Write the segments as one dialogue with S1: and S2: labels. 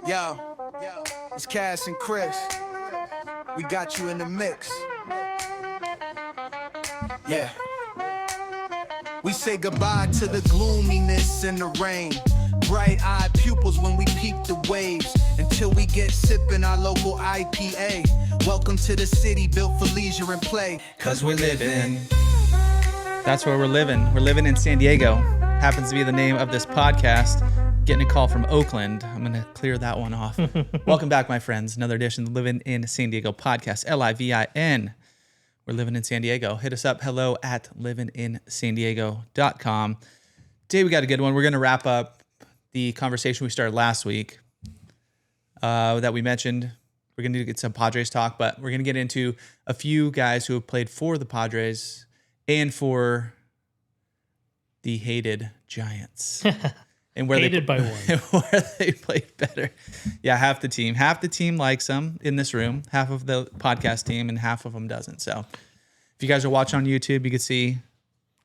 S1: Yo, it's Cass and Chris. We got you in the mix. Yeah. We say goodbye to the gloominess and the rain. Bright-eyed pupils when we peep the waves. Until we get sipping our local IPA. Welcome to the city built for leisure and play. Cause we're living.
S2: That's where we're living. We're living in San Diego. Happens to be the name of this podcast. Getting a call from Oakland. I'm going to clear that one off. Welcome back, my friends. Another edition of the Livin in San Diego podcast. Livin. We're living in San Diego. Hit us up. Hello at livinInSanDiego.com. Today we got a good one. We're going to wrap up the conversation we started last week that we mentioned. We're going to get some Padres talk, but we're going to get into a few guys who have played for the Padres and for the hated Giants. And where
S3: hated by one.
S2: Where they played better. Yeah, half the team likes them in this room. Half of the podcast team and half of them doesn't. So if you guys are watching on YouTube, you can see.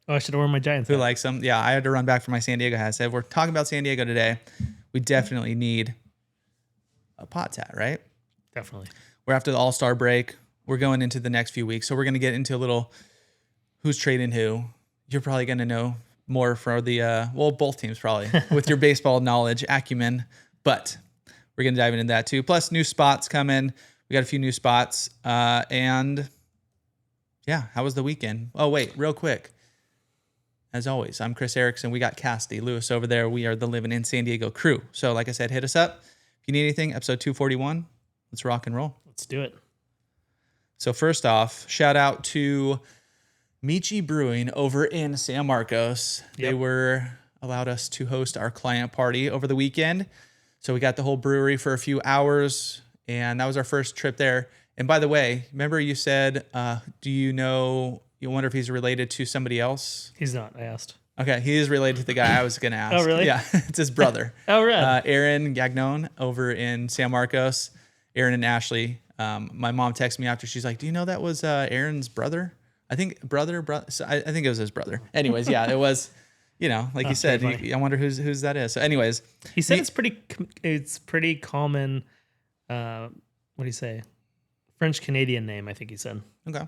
S3: Oh, I should have worn my Giants
S2: who
S3: hat.
S2: likes them. Yeah, I had to run back for my San Diego hat. I said, we're talking about San Diego today. We definitely need a Pods hat, right?
S3: Definitely.
S2: We're after the All-Star break. We're going into the next few weeks. So we're going to get into a little who's trading who. You're probably going to know more for the, both teams probably, with your baseball knowledge, acumen. But we're going to dive into that too. Plus, new spots coming. We got a few new spots. And yeah, how was the weekend? Oh, wait, real quick. As always, I'm Chris Erickson. We got Cassidy Lewis over there. We are the Livin in San Diego crew. So like I said, hit us up. If you need anything, episode 241. Let's rock and roll.
S3: Let's do it.
S2: So first off, shout out to Michi Brewing over in San Marcos.
S3: Yep.
S2: They allowed us to host our client party over the weekend. So we got the whole brewery for a few hours, and that was our first trip there. And by the way, remember you said, you wonder if he's related to somebody else?
S3: He's not, I asked.
S2: Okay, he is related to the guy I was going to ask.
S3: Oh, really?
S2: Yeah, it's his brother.
S3: Oh, right.
S2: Aaron Gagnon over in San Marcos. Aaron and Ashley. My mom texted me after. She's like, do you know that was Aaron's brother? I think brother. So I think it was his brotder. Anyways, yeah, it was, like you said, I wonder whose that is. So anyways.
S3: He said it's pretty common, what do you say? French-Canadian name, I think he said.
S2: Okay.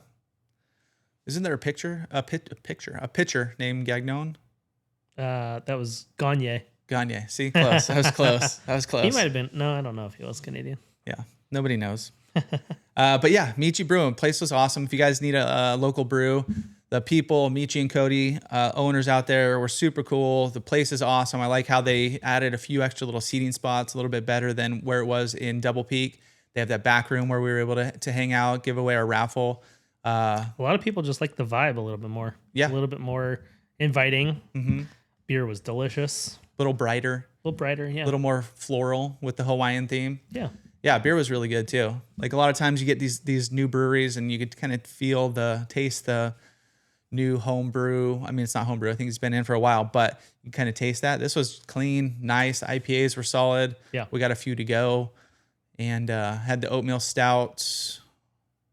S2: Isn't there a pitcher named Gagnon?
S3: That was Gagne.
S2: Gagne. See, close. That was close.
S3: He might have been. No, I don't know if he was Canadian.
S2: Yeah, nobody knows. But yeah, Michi Brew. Place was awesome. If you guys need a local brew, the people, Michi and Cody, owners out there, were super cool. The place is awesome. I like how they added a few extra little seating spots, a little bit better than where it was in Double Peak. They have that back room where we were able to hang out, give away our raffle.
S3: A lot of people just like the vibe a little bit more.
S2: Yeah.
S3: A little bit more inviting.
S2: Mm-hmm.
S3: Beer was delicious.
S2: A little brighter,
S3: yeah.
S2: A little more floral with the Hawaiian theme.
S3: Yeah.
S2: Yeah, beer was really good too. Like a lot of times you get these new breweries and you could kind of taste the new home brew. I mean, it's not home brew. I think it's been in for a while, but you kind of taste that. This was clean, nice. IPAs were solid.
S3: Yeah.
S2: We got a few to go and had the oatmeal stouts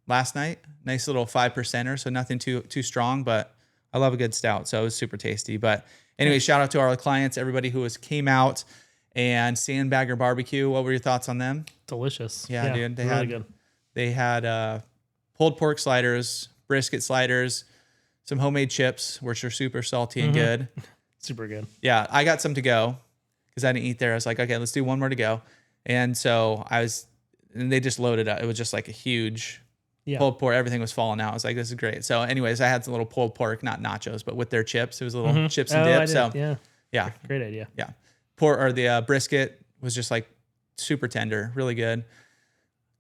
S2: last night. Nice little 5%er, so nothing too strong, but I love a good stout, so it was super tasty. But anyway, shout out to our clients, everybody who came out. And Sandbagger Barbecue, what were your thoughts on them?
S3: Delicious.
S2: Yeah, dude.
S3: They
S2: had pulled pork sliders, brisket sliders, some homemade chips, which are super salty and good.
S3: Super good.
S2: Yeah, I got some to go because I didn't eat there. I was like, okay, let's do one more to go. And so and they just loaded up. It was just like a huge pulled pork. Everything was falling out. I was like, this is great. So anyways, I had some little pulled pork, not nachos, but with their chips. It was a little chips and dip. Yeah.
S3: Great idea.
S2: Yeah. The brisket was just like super tender, really good.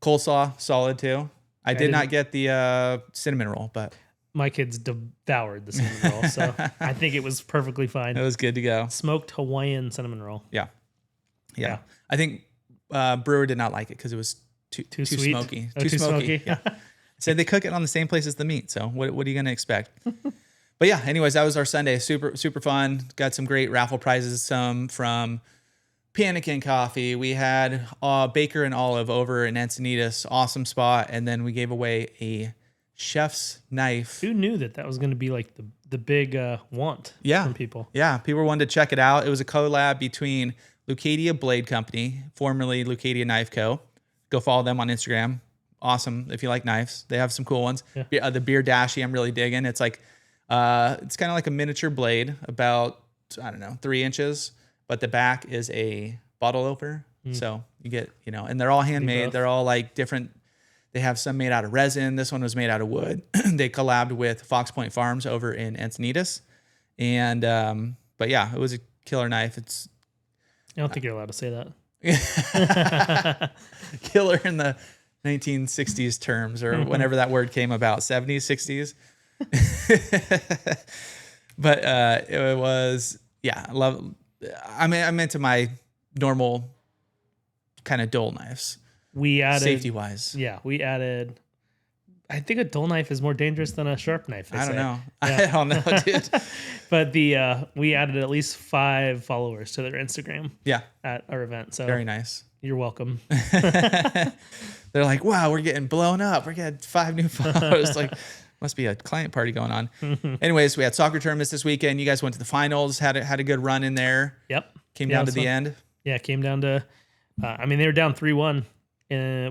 S2: Coleslaw, solid too. I did not get the cinnamon roll, but
S3: my kids devoured the cinnamon roll, so I think it was perfectly fine.
S2: It was good to go.
S3: Smoked Hawaiian cinnamon roll.
S2: Yeah. I think Brewer did not like it because it was too
S3: sweet?
S2: smoky.
S3: Too smoky.
S2: Yeah. Said they cook it on the same place as the meat. So what are you going to expect? But yeah, anyways, that was our Sunday. Super, super fun. Got some great raffle prizes, some from Panic Coffee. We had Baker and Olive over in Encinitas. Awesome spot. And then we gave away a chef's knife.
S3: Who knew that was going to be like the big want from people?
S2: Yeah, people wanted to check it out. It was a collab between Lucadia Blade Company, formerly Lucadia Knife Co. Go follow them on Instagram. Awesome if you like knives. They have some cool ones.
S3: Yeah.
S2: The Beer Dashi, I'm really digging. It's like it's kind of like a miniature blade, about 3 inches, but the back is a bottle opener. So you get, and they're all handmade. They're all like different. They have some made out of resin. This one was made out of wood. They collabed with Fox Point Farms over in Encinitas. And, but yeah, it was a killer knife. It's
S3: I don't think you're allowed to say that.
S2: killer in the 1960s terms, or whenever that word came about, 70s, 60s. But it was, yeah, I love. I'm into my normal kind of dull knives.
S3: We added
S2: safety wise.
S3: Yeah, we added. I think a dull knife is more dangerous than a sharp knife.
S2: I don't know.
S3: Yeah.
S2: I don't know, dude.
S3: But we added at least 5 followers to their Instagram.
S2: Yeah,
S3: At our event. So
S2: very nice.
S3: You're welcome.
S2: They're like, wow, we're getting blown up. We're getting 5 new followers. Like, must be a client party going on. Anyways, we had soccer tournaments this weekend. You guys went to the finals. Had a good run in there.
S3: Yep.
S2: Came down to the end.
S3: Yeah, it came down to. They were down 3-1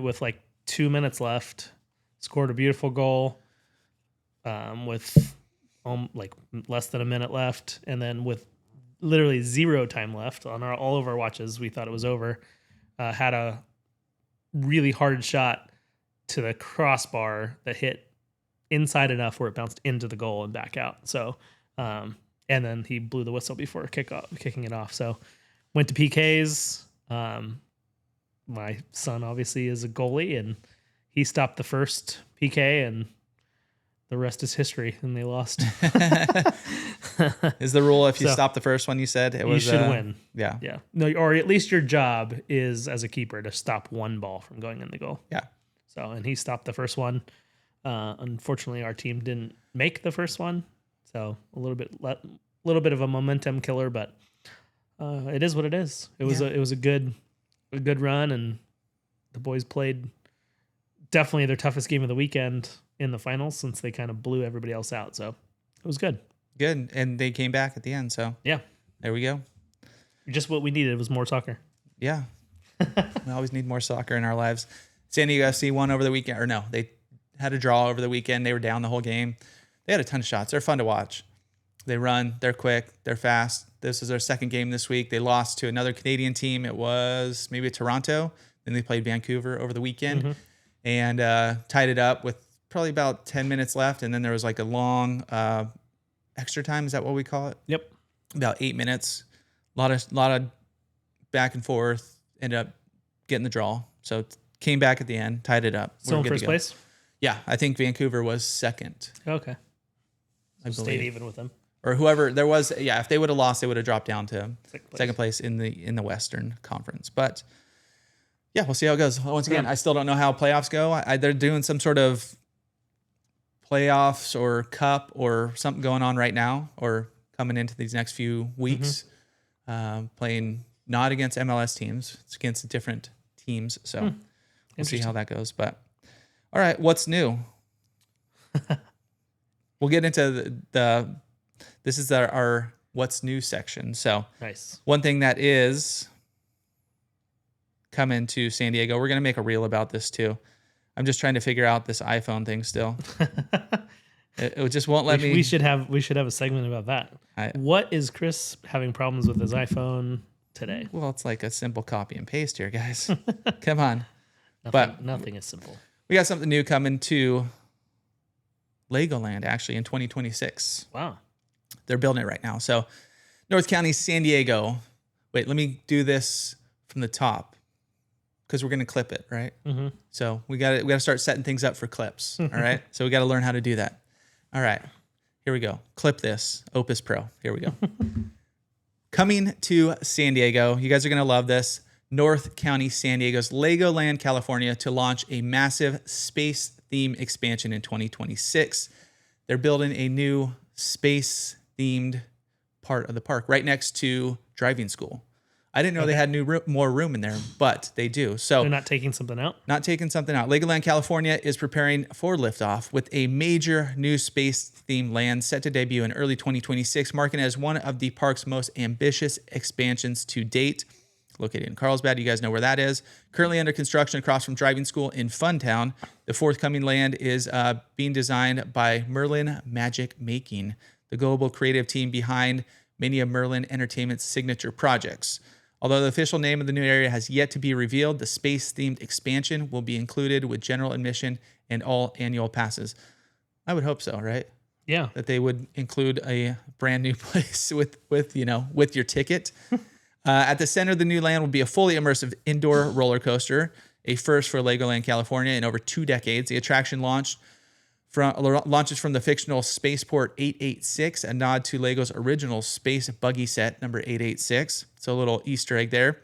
S3: with like 2 minutes left. Scored a beautiful goal with like less than a minute left, and then with literally 0 time left on all of our watches, we thought it was over. Had a really hard shot to the crossbar that hit inside enough where it bounced into the goal and back out. So, and then he blew the whistle before kicking it off. So, went to PKs. My son obviously is a goalie, and he stopped the first PK, and the rest is history. And they lost.
S2: Is the rule if you stop the first one? You said
S3: you should win.
S2: Yeah,
S3: yeah. No, or at least your job is as a keeper to stop one ball from going in the goal.
S2: Yeah.
S3: So, and he stopped the first one. Unfortunately, our team didn't make the first one, so a little bit of a momentum killer, but it is what it is. It was a good run, and the boys played definitely their toughest game of the weekend in the finals since they kind of blew everybody else out. So it was good.
S2: Good, and they came back at the end. So
S3: yeah,
S2: there we go.
S3: Just what we needed was more soccer.
S2: Yeah, we always need more soccer in our lives. San Diego FC won over the weekend, or no, they had a draw over the weekend. They were down the whole game. They had a ton of shots. They're fun to watch. They run. They're quick. They're fast. This is their second game this week. They lost to another Canadian team. It was maybe Toronto. Then they played Vancouver over the weekend and tied it up with probably about 10 minutes left. And then there was like a long extra time. Is that what we call it?
S3: Yep.
S2: About 8 minutes. A lot of back and forth. Ended up getting the draw. So came back at the end, tied it up.
S3: Still in first place?
S2: Yeah, I think Vancouver was second.
S3: Okay.
S2: I believe.
S3: Stayed even with them.
S2: Or whoever there was, yeah. If they would have lost, they would have dropped down to second place in the Western Conference. But yeah, we'll see how it goes. Once again, I still don't know how playoffs go. They're doing some sort of playoffs or cup or something going on right now, or coming into these next few weeks, playing not against MLS teams. It's against different teams. So we'll see how that goes. But all right, what's new? We'll get into this is our what's new section. So
S3: nice. One
S2: thing that is coming to San Diego, we're going to make a reel about this too. I'm just trying to figure out this iPhone thing still. It just won't let me.
S3: We should have a segment about that. What is Chris having problems with his iPhone today?
S2: Well, it's like a simple copy and paste here, guys. Come on.
S3: Nothing is simple.
S2: We got something new coming to Legoland actually in 2026.
S3: Wow.
S2: They're building it right now. So North County, San Diego. Wait, let me do this from the top because we're going to clip it, right? Mm-hmm. So we got to start setting things up for clips. All right. So we got to learn how to do that. All right. Here we go. Clip this. Opus Pro. Here we go. Coming to San Diego. You guys are going to love this. North County, San Diego's Legoland, California, to launch a massive space theme expansion in 2026. They're building a new space themed part of the park right next to driving school. I didn't know they had more room in there, but they do. So
S3: they're not taking something out?
S2: Not taking something out. Legoland, California is preparing for liftoff with a major new space-themed land set to debut in early 2026, marking as one of the park's most ambitious expansions to date. located in Carlsbad. You guys know where that is. Currently under construction across from driving school in Funtown. The forthcoming land is being designed by Merlin Magic Making, the global creative team behind many of Merlin Entertainment's signature projects. Although the official name of the new area has yet to be revealed, the space-themed expansion will be included with general admission and all annual passes. I would hope so, right?
S3: Yeah.
S2: That they would include a brand new place with your ticket. At the center of the new land will be a fully immersive indoor roller coaster, a first for Legoland, California in over 2 decades. The attraction launches from the fictional Spaceport 886, a nod to Lego's original space buggy set, number 886. So a little Easter egg there.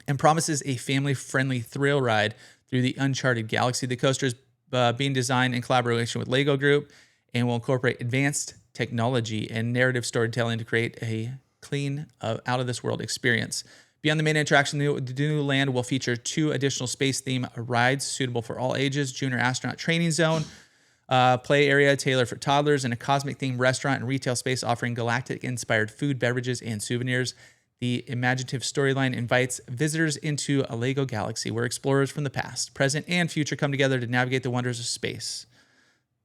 S2: And promises a family-friendly thrill ride through the uncharted galaxy. The coaster is being designed in collaboration with Lego Group and will incorporate advanced technology and narrative storytelling to create a clean, out-of-this-world experience. Beyond the main attraction, the new land will feature 2 additional space-themed rides suitable for all ages, junior astronaut training zone, play area tailored for toddlers, and a cosmic-themed restaurant and retail space offering galactic-inspired food, beverages, and souvenirs. The imaginative storyline invites visitors into a Lego galaxy where explorers from the past, present, and future come together to navigate the wonders of space.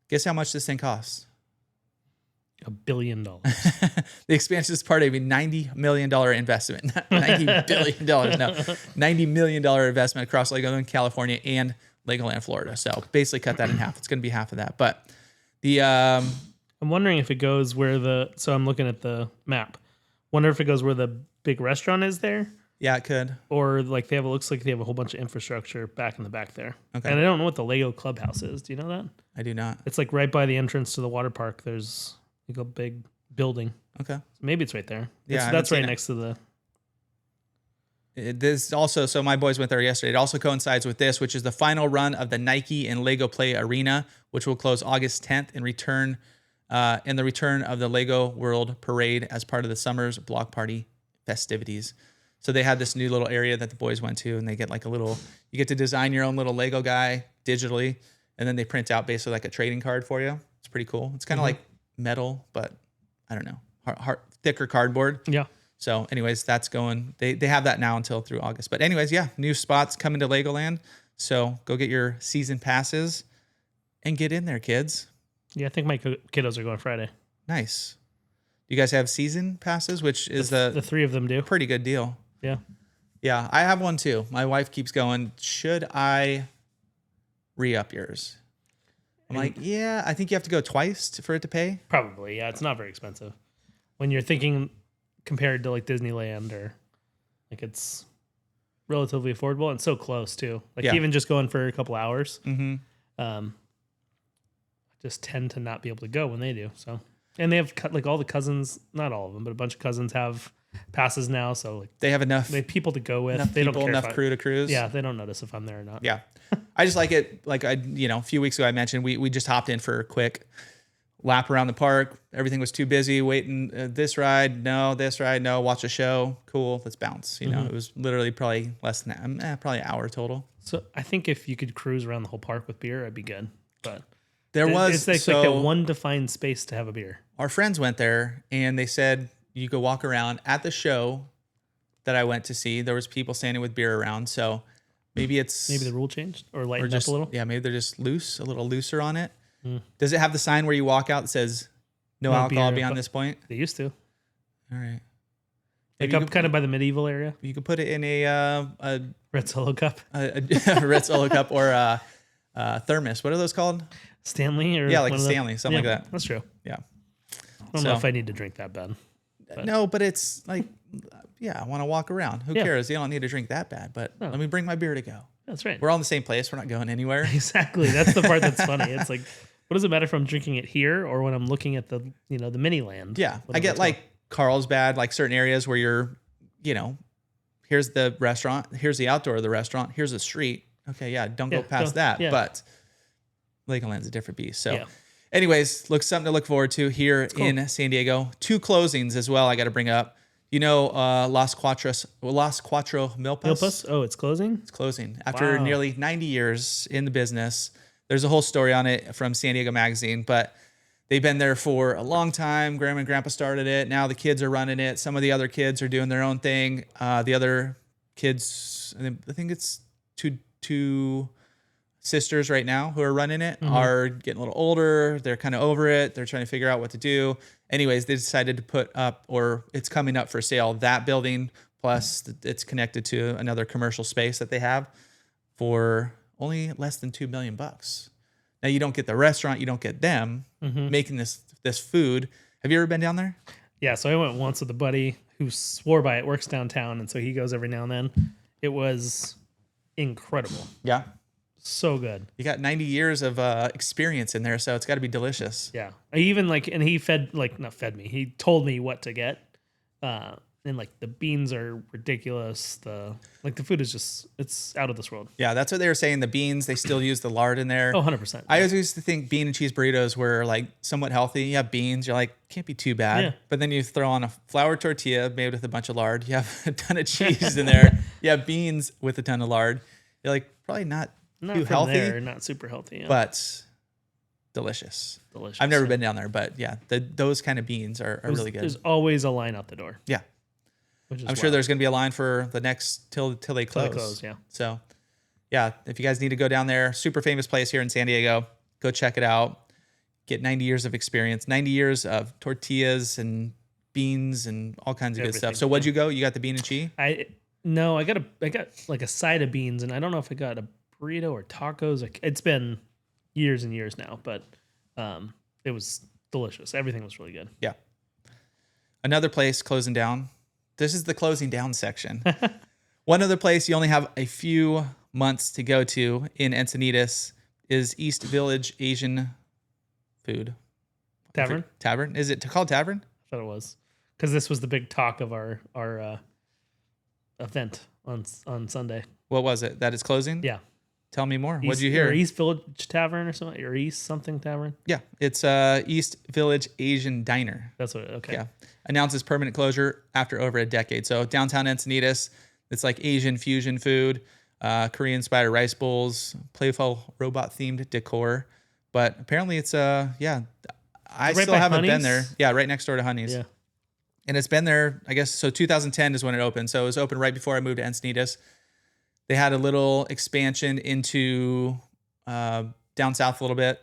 S2: Guess how much this thing costs?
S3: $1 billion.
S2: The expansion is part of a $90 million investment. Not $90 billion, no. $90 million investment across Legoland, California, and Legoland, Florida. So basically cut that in half. It's going to be half of that. But the...
S3: I'm wondering if it goes where so I'm looking at the map. Wonder if it goes where the big restaurant is there.
S2: Yeah, it could.
S3: Or like looks like they have a whole bunch of infrastructure back in the back there.
S2: Okay.
S3: And I don't know what the Lego clubhouse is. Do you know that?
S2: I do not.
S3: It's like right by the entrance to the water park. There's like a big building.
S2: Okay.
S3: Maybe it's right there.
S2: Yeah,
S3: That's right next to the...
S2: This also, so my boys went there yesterday. It also coincides with this, which is the final run of the Nike and Lego Play Arena, which will close August 10th and the return of the Lego World Parade as part of the summer's block party festivities. So they had this new little area that the boys went to, and they get like you get to design your own little Lego guy digitally, and then they print out basically like a trading card for you. It's pretty cool. It's kind of like metal, but I don't know, thicker cardboard.
S3: Yeah.
S2: So anyways, that's going, they have that now until through August. But anyways, yeah, new spots coming to Legoland. So go get your season passes and get in there, kids.
S3: Yeah, I think my kiddos are going Friday.
S2: Nice. Do you guys have season passes, which is
S3: the 3 of them do.
S2: Pretty good deal.
S3: Yeah.
S2: Yeah, I have one too. My wife keeps going, should I re-up yours? I'm like, yeah, I think you have to go twice for it to pay.
S3: Probably, yeah. It's not very expensive. When you're thinking compared to like Disneyland or like it's relatively affordable and so close too. Like even just going for a couple hours. Just tend to not be able to go when they do. So, and they have like all the cousins, not all of them, but a bunch of cousins have passes now. So like
S2: they have enough.
S3: They have people to go with.
S2: Enough
S3: they
S2: people,
S3: don't care
S2: enough crew to cruise.
S3: Yeah, they don't notice if I'm there or not.
S2: Yeah, I just like it. Like a few weeks ago I mentioned we just hopped in for a quick lap around the park. Everything was too busy waiting. This ride, no. Watch a show. Cool. Let's bounce. It was literally probably less than that. Probably an hour total.
S3: So I think if you could cruise around the whole park with beer, I'd be good. But
S2: it's
S3: like that one defined space to have a beer.
S2: Our friends went there and they said you could walk around at the show that I went to see. There was people standing with beer around. So maybe
S3: the rule changed or lightened up a little.
S2: Yeah, maybe they're just a little looser on it. Does it have the sign where you walk out that says no alcohol beyond this point?
S3: They used to.
S2: All right.
S3: Like up kind of by the medieval area.
S2: You could put it in a
S3: Red Solo cup.
S2: a Red Solo cup or a thermos. What are those called?
S3: Stanley or
S2: like a Stanley, something like that.
S3: That's true.
S2: Yeah.
S3: I don't know if I need to drink that bad.
S2: But. No, but it's like, I want to walk around. Who cares? You don't need to drink that bad, but let me bring my beer to go.
S3: That's right.
S2: We're all in the same place. We're not going anywhere.
S3: Exactly. That's the part that's funny. It's like, what does it matter if I'm drinking it here or when I'm looking at the mini land?
S2: Yeah. I get like Carlsbad, like certain areas where you're, here's the restaurant, here's the outdoor of the restaurant, here's the street. Okay. Yeah. Don't go past that. Yeah. But Legoland's a different beast. So anyways, something to look forward to here in San Diego. 2 closings as well I got to bring up. Las Cuatro Milpas.
S3: Oh, it's closing?
S2: It's closing. After nearly 90 years in the business. There's a whole story on it from San Diego Magazine, but they've been there for a long time. Grandma and Grandpa started it. Now the kids are running it. Some of the other kids are doing their own thing. The other kids, I think it's two sisters right now who are running it, are getting a little older. They're kind of over it. They're trying to figure out what to do. Anyways, they decided to put up, or it's coming up for sale, that building, plus it's connected to another commercial space that they have for only less than $2 million. Now you don't get the restaurant, you don't get them making this food. Have you ever been down there?
S3: Yeah, so I went once with a buddy who swore by it, works downtown, and so he goes every now and then. It was incredible.
S2: Yeah.
S3: So good.
S2: You got 90 years of experience in there, so it's got to be delicious.
S3: Yeah. I even and he not fed me. He told me what to get. And the beans are ridiculous. The food is just, it's out of this world.
S2: Yeah, that's what they were saying. The beans, they still use the lard in there.
S3: Oh, 100%.
S2: I always used to think bean and cheese burritos were somewhat healthy. You have beans, you're like, can't be too bad. Yeah. But then you throw on a flour tortilla made with a bunch of lard. You have a ton of cheese in there. You have beans with a ton of lard. You're like, probably not too healthy.
S3: There, not super healthy. Yeah.
S2: But delicious. I've never been down there, but yeah, those kind of beans are really good.
S3: There's always a line out the door.
S2: Yeah. I'm sure there's going to be a line for the next till they close.
S3: Yeah.
S2: So, yeah, if you guys need to go down there, super famous place here in San Diego, go check it out. Get 90 years of experience, 90 years of tortillas and beans and all kinds of good stuff. So, what'd you go? You got the bean and cheese?
S3: I got a side of beans, and I don't know if I got a burrito or tacos. It's been years and years now, but it was delicious. Everything was really good.
S2: Yeah. Another place closing down. This is the closing down section. One other place you only have a few months to go to in Encinitas is East Village Asian Food Tavern. Is it called Tavern?
S3: I thought it was, because this was the big talk of our event on Sunday.
S2: What was it? That it's closing?
S3: Yeah.
S2: Tell me more. What'd you hear?
S3: Or East Village Tavern or something, or East something Tavern.
S2: Yeah, it's East Village Asian Diner.
S3: That's what. Okay.
S2: Yeah, announces permanent closure after over a decade. So downtown Encinitas, it's like Asian fusion food, Korean spider rice bowls, playful robot themed decor. But apparently it's I
S3: right
S2: still haven't
S3: Honey's?
S2: been there. Yeah, right next door to Honey's.
S3: Yeah.
S2: And it's been there, I guess. So 2010 is when it opened. So it was open right before I moved to Encinitas. They had a little expansion into down south a little bit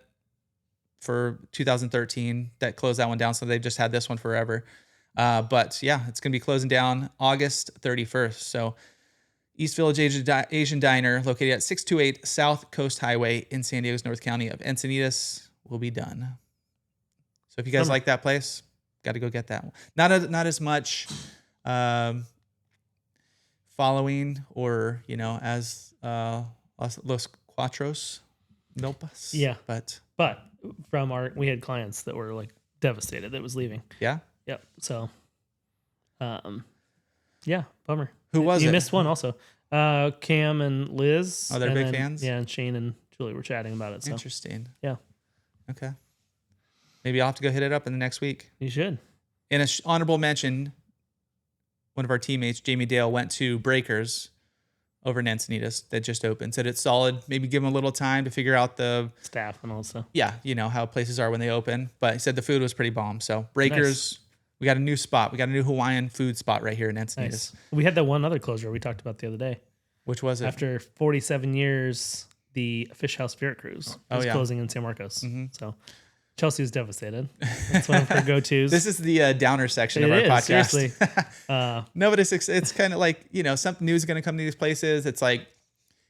S2: for 2013 that closed that one down. So they've just had this one forever. But yeah, it's going to be closing down August 31st. So East Village Asian Diner, located at 628 South Coast Highway in San Diego's North County of Encinitas, will be done. So if you guys like that place, got to go get that one. Not as much following or as Los Cuatros Milpas.
S3: Yeah.
S2: But
S3: from we had clients that were devastated that it was leaving.
S2: Yeah.
S3: Yep. So, yeah, bummer.
S2: Who was
S3: you
S2: it?
S3: You missed one also. Cam and Liz.
S2: Oh, they're big fans?
S3: Yeah, and Shane and Julie were chatting about it. So.
S2: Interesting.
S3: Yeah.
S2: Okay. Maybe I'll have to go hit it up in the next week.
S3: You should.
S2: In an honorable mention, one of our teammates, Jamie Dale, went to Breakers over in Encinitas that just opened. Said it's solid. Maybe give them a little time to figure out the
S3: staff and all that stuff.
S2: Yeah, how places are when they open. But he said the food was pretty bomb. So Breakers, We got a new spot. We got a new Hawaiian food spot right here in Encinitas.
S3: Nice. We had that one other closure we talked about the other day.
S2: Which was it?
S3: After 47 years, the Fish House Spirit Cruise is closing in San Marcos. Mm-hmm. So Chelsea was devastated. That's one of her go-tos.
S2: This is the downer section of our podcast.
S3: Seriously.
S2: No, but it's kind of like, something new is going to come to these places. It's like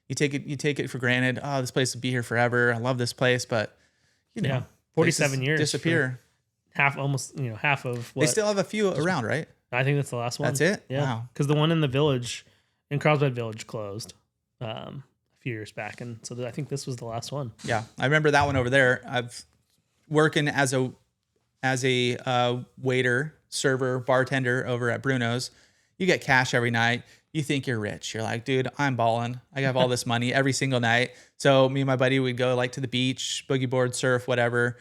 S2: you take it for granted. Oh, this place will be here forever. I love this place, but
S3: 47 years
S2: disappear.
S3: Half of what
S2: they still have a few around, right?
S3: I think that's the last one.
S2: That's it.
S3: Yeah.
S2: Wow.
S3: Because the one in the village, in Carlsbad Village, closed a few years back, and so I think this was the last one.
S2: Yeah, I remember that one over there. I've working as a waiter, server, bartender over at Bruno's. You get cash every night. You think you're rich. You're like, dude, I'm balling. I have all this money every single night. So me and my buddy would go to the beach, boogie board, surf, whatever.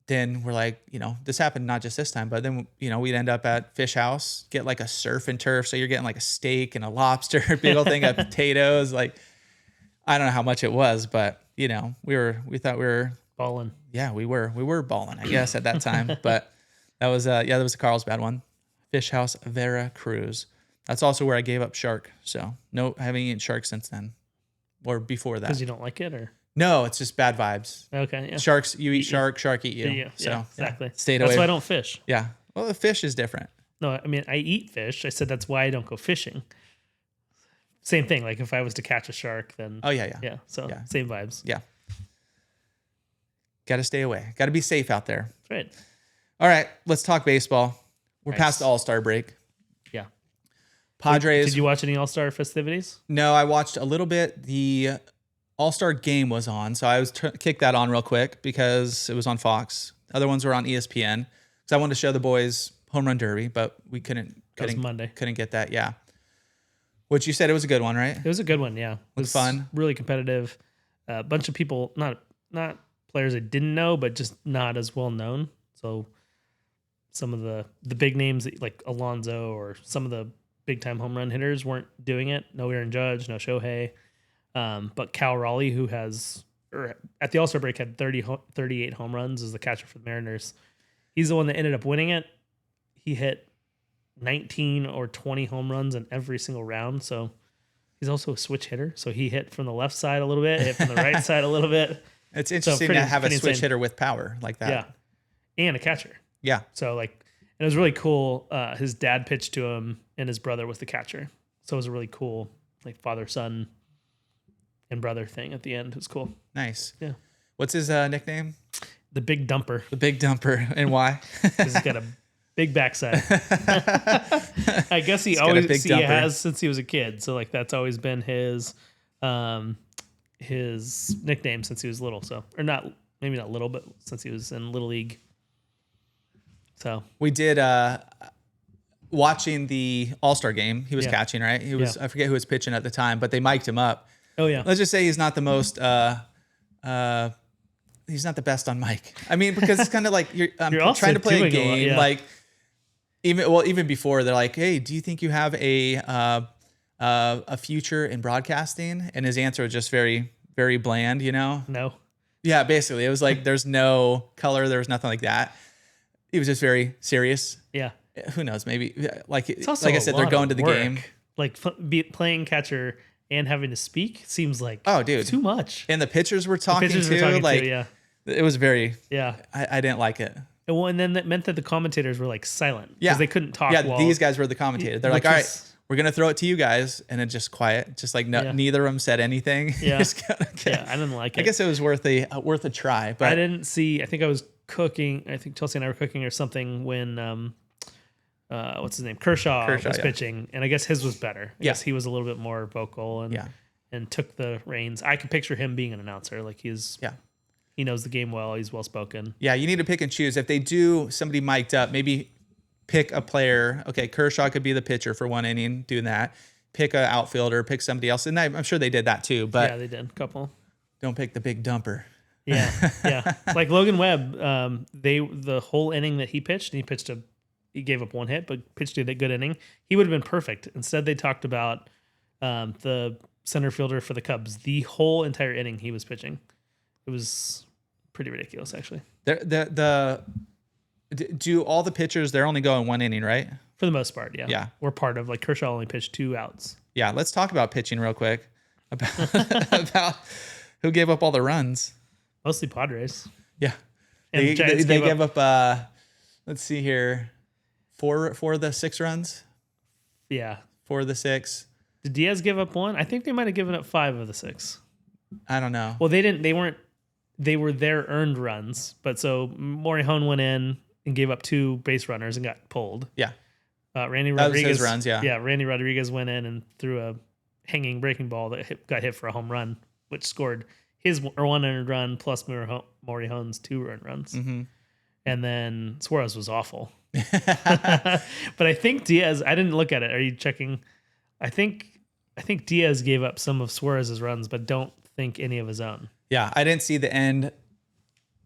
S2: Then we're like, this happened not just this time, but then, we'd end up at Fish House, get a surf and turf. So you're getting a steak and a lobster, big old thing of potatoes. I don't know how much it was, but we thought we were
S3: balling.
S2: Yeah, we were balling, I guess, at that time. But that was a Carlsbad one. Fish House Vera Cruz. That's also where I gave up shark. So no, I haven't eaten shark since then, or before that.
S3: Because you don't like it, or
S2: No, it's just bad vibes.
S3: okay, yeah.
S2: Sharks, you eat
S3: you.
S2: shark, shark eat you.
S3: Yeah,
S2: So
S3: exactly.
S2: stayed
S3: That's
S2: away.
S3: why I don't fish.
S2: Yeah. Well, the fish is different.
S3: No, I mean I eat fish. I said that's why I don't go fishing. Same thing. Like if I was to catch a shark, then
S2: Oh yeah.
S3: yeah. So
S2: Yeah.
S3: same vibes.
S2: Yeah. Got to stay away. Got to be safe out there.
S3: That's right.
S2: All right, let's talk baseball. We're
S3: Nice.
S2: past the All-Star break.
S3: Yeah.
S2: Padres.
S3: Did you watch any All-Star festivities?
S2: No, I watched a little bit. The All-Star game was on, so I was kicked that on real quick because it was on Fox. Other ones were on ESPN because I wanted to show the boys home run derby, but we couldn't
S3: was Monday.
S2: Couldn't get that. Yeah. Which you said it was a good one, right?
S3: It was a good one. Yeah. It
S2: Looked
S3: was
S2: fun.
S3: Really competitive. A bunch of people, not players I didn't know, but just not as well known. So some of the big names like Alonso or some of the big time home run hitters weren't doing it. No Aaron Judge, no Shohei. But Cal Raleigh, who at the All-Star break had 38 home runs as the catcher for the Mariners. He's the one that ended up winning it. He hit 19 or 20 home runs in every single round. So he's also a switch hitter. So he hit from the left side a little bit, hit from the right side a little bit.
S2: It's interesting to have a switch
S3: insane.
S2: hitter with power like that.
S3: Yeah. And a catcher.
S2: Yeah.
S3: So it was really cool. His dad pitched to him and his brother was the catcher. So it was a really cool like father-son and brother thing at the end. It was cool.
S2: Nice.
S3: Yeah.
S2: What's his nickname?
S3: The big dumper.
S2: The Big Dumper. And why?
S3: He's got a big backside. I guess he
S2: got a
S3: always
S2: big
S3: he
S2: dumper.
S3: has since he was a kid. So that's always been his nickname since he was little. So maybe not little, but since he was in Little League. So
S2: We did watching the All-Star game. He was
S3: Yeah.
S2: catching, right? He was
S3: Yeah.
S2: I forget who was pitching at the time, but they mic'd him up.
S3: oh yeah.
S2: Let's just say he's not the most he's not the best on mic. I mean, because it's kind of like you're
S3: also
S2: trying to play a
S3: doing a lot,
S2: game
S3: yeah.
S2: like even before they're like, "Hey, do you think you have a future in broadcasting?" And his answer was just very very bland, you know?
S3: No.
S2: Yeah, basically. It was like there's no color, there was nothing like that. He was just very serious.
S3: Yeah.
S2: Who knows? Maybe like
S3: It's also
S2: I
S3: a
S2: said, they're
S3: lot
S2: going
S3: of
S2: to the
S3: work.
S2: game.
S3: Like playing catcher and having to speak seems like
S2: Oh, dude.
S3: too much.
S2: And the pitchers were talking
S3: Pitchers
S2: too.
S3: were talking
S2: like
S3: too, yeah.
S2: it was very
S3: Yeah.
S2: I didn't like it.
S3: And then that meant that the commentators were like silent.
S2: Yeah.
S3: Because they couldn't talk.
S2: Yeah,
S3: while,
S2: these guys were the commentators. They're like,
S3: which
S2: all
S3: was-
S2: right, we're gonna throw it to you guys, and it just quiet, just like
S3: Yeah.
S2: neither of them said anything.
S3: Yeah.
S2: Just kinda-
S3: Yeah, I didn't like it.
S2: I guess it was worth a try, but
S3: I didn't see. I think I was cooking. I think Chelsea and I were cooking or something when what's his name, Kershaw was
S2: yeah.
S3: pitching, and I guess his was better. I
S2: Yeah.
S3: guess he was a little bit more vocal and
S2: Yeah.
S3: and took the reins. I could picture him being an announcer. Like
S2: yeah,
S3: he knows the game well. He's well spoken.
S2: yeah. You need to pick and choose. If they do somebody mic'd up, maybe pick a player. Okay, Kershaw could be the pitcher for one inning, doing that. Pick an outfielder, pick somebody else, and I'm sure they did that too. But
S3: Yeah, they did a couple.
S2: don't pick the big dumper.
S3: Yeah, yeah. Like Logan Webb, the whole inning that he pitched, and he gave up one hit, but pitched a good inning. He would have been perfect. Instead, they talked about the center fielder for the Cubs. The whole entire inning he was pitching. It was pretty ridiculous, actually.
S2: Do all the pitchers? They're only going one inning, right?
S3: For the most part, yeah.
S2: Yeah.
S3: We're part of like Kershaw only pitched 2 outs.
S2: Yeah. Let's talk about pitching real quick. About who gave up all the runs.
S3: Mostly Padres.
S2: Yeah.
S3: And the Giants
S2: they
S3: gave
S2: gave up let's see here. 4 of the 6 runs.
S3: Yeah.
S2: 4 of the 6.
S3: Did Diaz give up 1? I think they might have given up 5 of the 6.
S2: I don't know.
S3: Well, they were their earned runs, but so Morihone went in and gave up 2 base runners and got pulled.
S2: Yeah.
S3: Randy
S2: That was
S3: Rodriguez
S2: his runs, yeah.
S3: Yeah, Randy Rodriguez went in and threw a hanging breaking ball that got hit for a home run, which scored his 1 earned run plus Morihone's 2 earned runs.
S2: Mm-hmm.
S3: And then Suarez was awful. But I think Diaz, I didn't look at it. Are you checking? I think Diaz gave up some of Suarez's runs, but don't think any of his own.
S2: Yeah, I didn't see the end.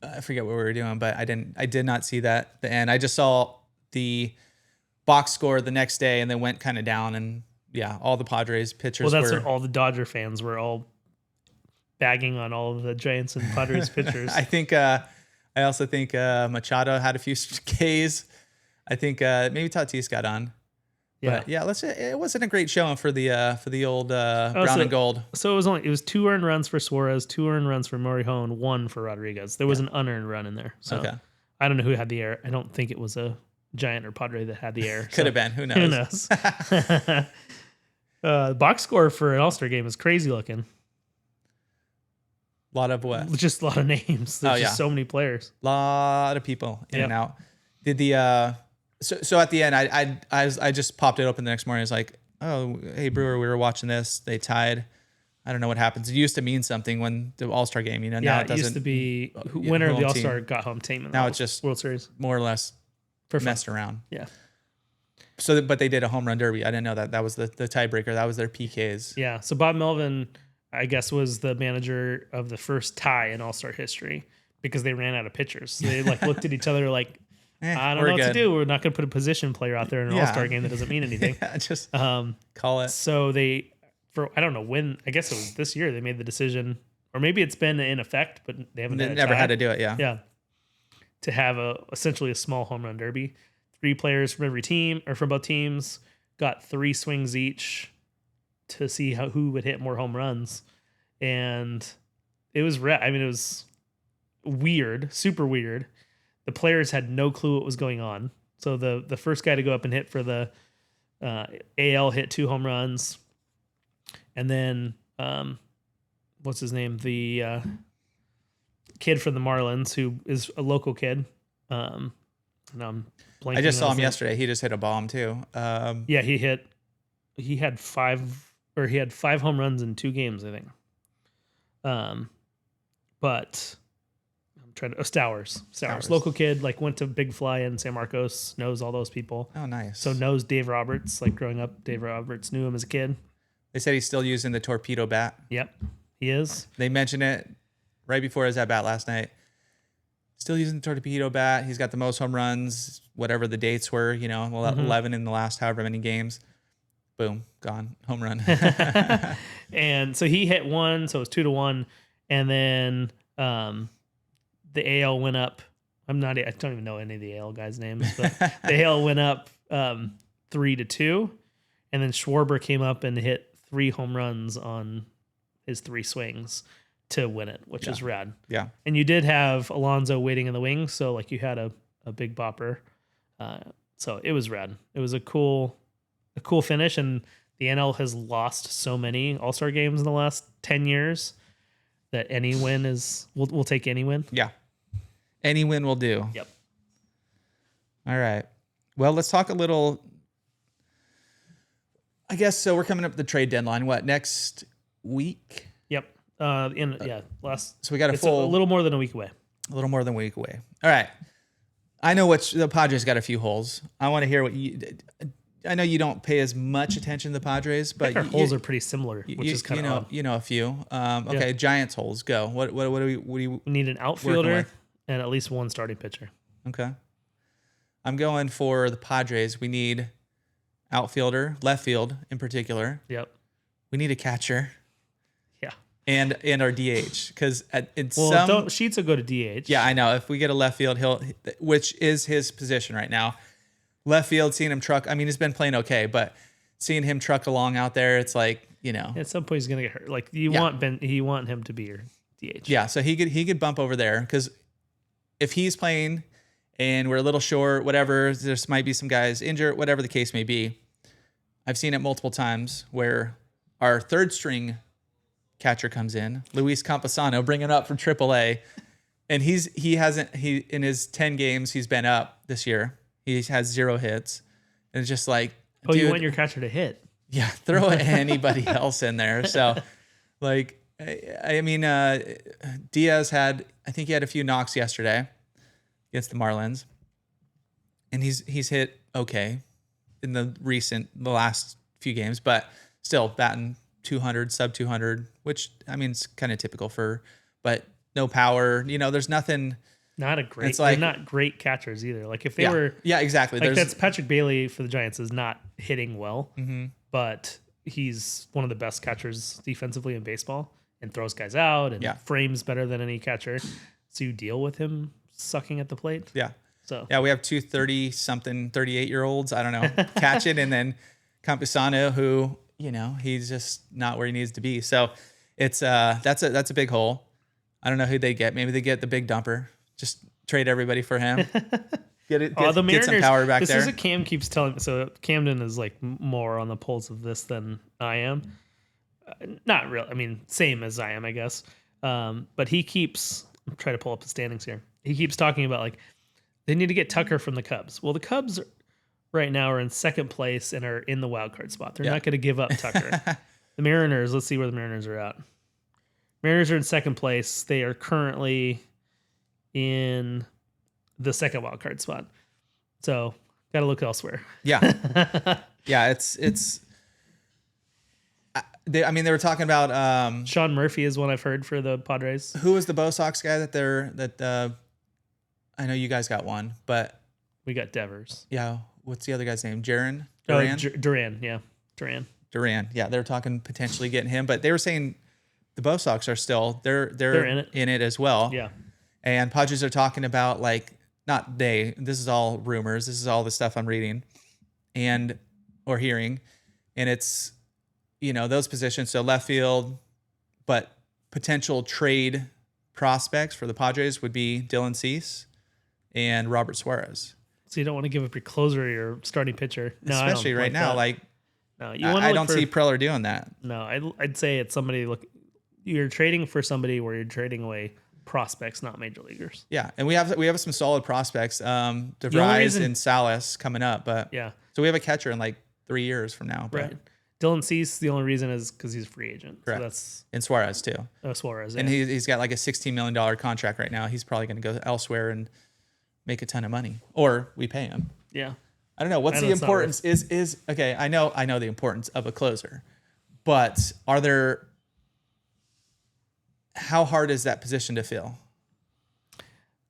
S2: I forget what we were doing, but I did not see the end. I just saw the box score the next day and then went kind of down, and yeah, all the Padres pitchers
S3: Well, that's
S2: were.
S3: what all the Dodger fans were all bagging on all of the Giants and Padres pitchers.
S2: I also think Machado had a few Ks. I think maybe Tatis got on,
S3: Yeah.
S2: But yeah, it wasn't a great showing for the old brown
S3: so-
S2: and gold.
S3: So it was 2 earned runs for Suarez, 2 earned runs for Morihone, 1 for Rodriguez. There was an unearned run in there. So
S2: Okay.
S3: I don't know who had the air. I don't think it was a Giant or Padre that had the air.
S2: Could have been. Who knows?
S3: Who knows? Box score for an All-Star game is crazy looking.
S2: A lot of what?
S3: Just a lot of names. There's just so many players.
S2: Lot of people in and out. Did the so at the end I just popped it open the next morning. It's like, oh, hey Brewer, we were watching this. They tied. I don't know what happens. It used to mean something when the All-Star game, now
S3: Yeah,
S2: it
S3: it used
S2: doesn't.
S3: to be winner of
S2: home
S3: the All-Star
S2: team.
S3: got home team in the
S2: Now it's just
S3: World Series.
S2: more or less
S3: For fun.
S2: messed around.
S3: Yeah.
S2: So, but they did a home run derby. I didn't know that was the tiebreaker. That was their PKs.
S3: Yeah. So Bob Melvin, I guess, was the manager of the first tie in All-Star history because they ran out of pitchers. So they looked at each other like, I don't know what to do. We're not going to put a position player out there in an All-Star game that doesn't mean anything.
S2: Just call it.
S3: So I don't know when, I guess it was this year, they made the decision, or maybe it's been in effect, but they haven't
S2: Never had to do it. Yeah.
S3: Yeah. To have essentially a small home run derby. 3 players from every team or from both teams got 3 swings each to see who would hit more home runs. And it was it was weird, super weird. The players had no clue what was going on. So the first guy to go up and hit for the AL hit 2 home runs. And then what's his name? The kid from the Marlins, who is a local kid. Now I'm blanking.
S2: I just saw
S3: on
S2: him
S3: his name.
S2: yesterday. He just hit a bomb too.
S3: Yeah, he had 5 home runs in 2 games, I think. But I'm trying to Stowers. Local kid, went to Big Fly in San Marcos, knows all those people.
S2: Oh, nice.
S3: So knows Dave Roberts. Growing up, Dave Roberts knew him as a kid.
S2: They said he's still using the torpedo bat.
S3: Yep, he is.
S2: They mentioned it right before his at bat last night. Still using the torpedo bat. He's got the most home runs, whatever the dates were, 11 in the last however many games. Boom, gone. Home run.
S3: And so he hit 1, so it was 2-1. And then the AL went up. I don't even know any of the AL guys' names, but the AL went up 3-2. And then Schwarber came up and hit 3 home runs on his 3 swings to win it, which is rad.
S2: Yeah.
S3: And you did have Alonso waiting in the wings, so you had a big bopper. So it was rad. It was a cool finish, and the NL has lost so many All-Star games in the last 10 years that any win we'll take any win.
S2: Yeah. Any win will do.
S3: Yep.
S2: All right. Well, let's talk a little. I guess so. We're coming up to the trade deadline. What, next week?
S3: Yep. So
S2: we got
S3: a little more than a week away.
S2: A little more than a week away. All right. I know the Padres got a few holes. I want to hear what you. I know you don't pay as much attention to the Padres, but
S3: Our holes are pretty similar, which is kind of odd.
S2: You know a few. Okay, Giants holes. Go. What do we
S3: need an outfielder and at least 1 starting pitcher.
S2: Okay. I'm going for the Padres. We need outfielder, left field in particular.
S3: Yep.
S2: We need a catcher.
S3: Yeah.
S2: And our DH, because
S3: Sheets will go to DH.
S2: Yeah, I know. If we get a left field, which is his position right now. Left field, seeing him truck. I mean, he's been playing okay, but seeing him truck along out there, it's like,
S3: At some point, he's gonna get hurt. You want him to be your DH.
S2: Yeah, so he could bump over there, because if he's playing and we're a little short, whatever, there might be some guys injured, whatever the case may be. I've seen it multiple times where our 3rd string catcher comes in, Luis Campusano, bringing up from AAA, and he in his 10 games he's been up this year. He has 0 hits. And it's just like,
S3: dude, you want your catcher to hit.
S2: Yeah, throw anybody else in there. So, I mean, Diaz I think he had a few knocks yesterday against the Marlins. And he's hit okay in the last few games, but still batting 200, sub 200, which, I mean, it's kind of typical but no power. There's nothing.
S3: Not a great. They're not great catchers either. If they were.
S2: Yeah, exactly.
S3: That's Patrick Bailey for the Giants is not hitting well,
S2: mm-hmm.
S3: but he's one of the best catchers defensively in baseball and throws guys out and frames better than any catcher. So you deal with him sucking at the plate.
S2: Yeah.
S3: So
S2: Yeah, we have two 30-something, 38-year-olds. I don't know, catch it, and then Campusano, who he's just not where he needs to be. So it's that's a big hole. I don't know who they get. Maybe they get the big dumper. Just trade everybody for him. Get
S3: the Mariners,
S2: get some power back
S3: this
S2: there.
S3: is what Cam keeps telling me. So Camden is like more on the pulse of this than I am. Not real. I mean, same as I am, I guess. But he keeps. I'm trying to pull up the standings here. He keeps talking about like they need to get Tucker from the Cubs. Well, the Cubs right now are in second place and are in the wild card spot. They're not going to give up Tucker. The Mariners. Let's see where the Mariners are at. Mariners are in second place. They are currently in the second wild card spot. So got to look elsewhere.
S2: Yeah. Yeah. It's, they were talking about,
S3: Sean Murphy is one I've heard for the Padres.
S2: who was the Bo Sox guy I know you guys got one, but
S3: We got Devers.
S2: yeah. What's the other guy's name? Duran?
S3: Duran. Yeah.
S2: Duran. Yeah. They were talking potentially getting him, but they were saying the Bo Sox are still, they're in it as well.
S3: Yeah.
S2: And Padres are talking about this is all rumors. This is all the stuff I'm reading or hearing. And it's, those positions. So left field, but potential trade prospects for the Padres would be Dylan Cease and Robert Suarez.
S3: So you don't want to give up your closer or your starting pitcher. No,
S2: especially right now.
S3: that. No,
S2: I don't see Preller doing that.
S3: No, I'd say it's somebody you're trading for somebody where you're trading away prospects, not major leaguers.
S2: Yeah, and we have some solid prospects. DeVries and Salas coming up, but
S3: yeah.
S2: So we have a catcher in like 3 years from now. But.
S3: Right. Dylan Cease, the only reason is because he's a free agent.
S2: Correct.
S3: So that's
S2: and Suarez too.
S3: Suarez.
S2: And
S3: yeah.
S2: he's got like a $16 million contract right now. He's probably going to go elsewhere and make a ton of money, or we pay him.
S3: Yeah.
S2: I don't know. What's the importance is okay. I know the importance of a closer, but how hard is that position to fill?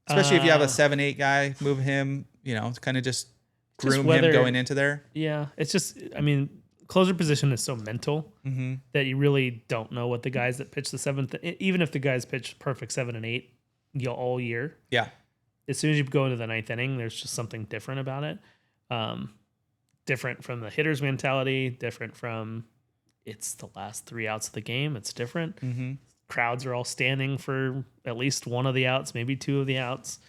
S2: Especially if you have a 7-8 guy, move him, kind of just groom him going into there.
S3: Yeah. It's just, closer position is so mental that you really don't know what the guys that pitch the seventh, even if the guys pitch perfect 7 and 8 all year.
S2: Yeah.
S3: As soon as you go into the ninth inning, there's just something different about it. Different from the hitter's mentality, different from it's the last 3 outs of the game. It's different.
S2: Mm-hmm.
S3: Crowds are all standing for at least one of the outs, maybe 2 of the outs.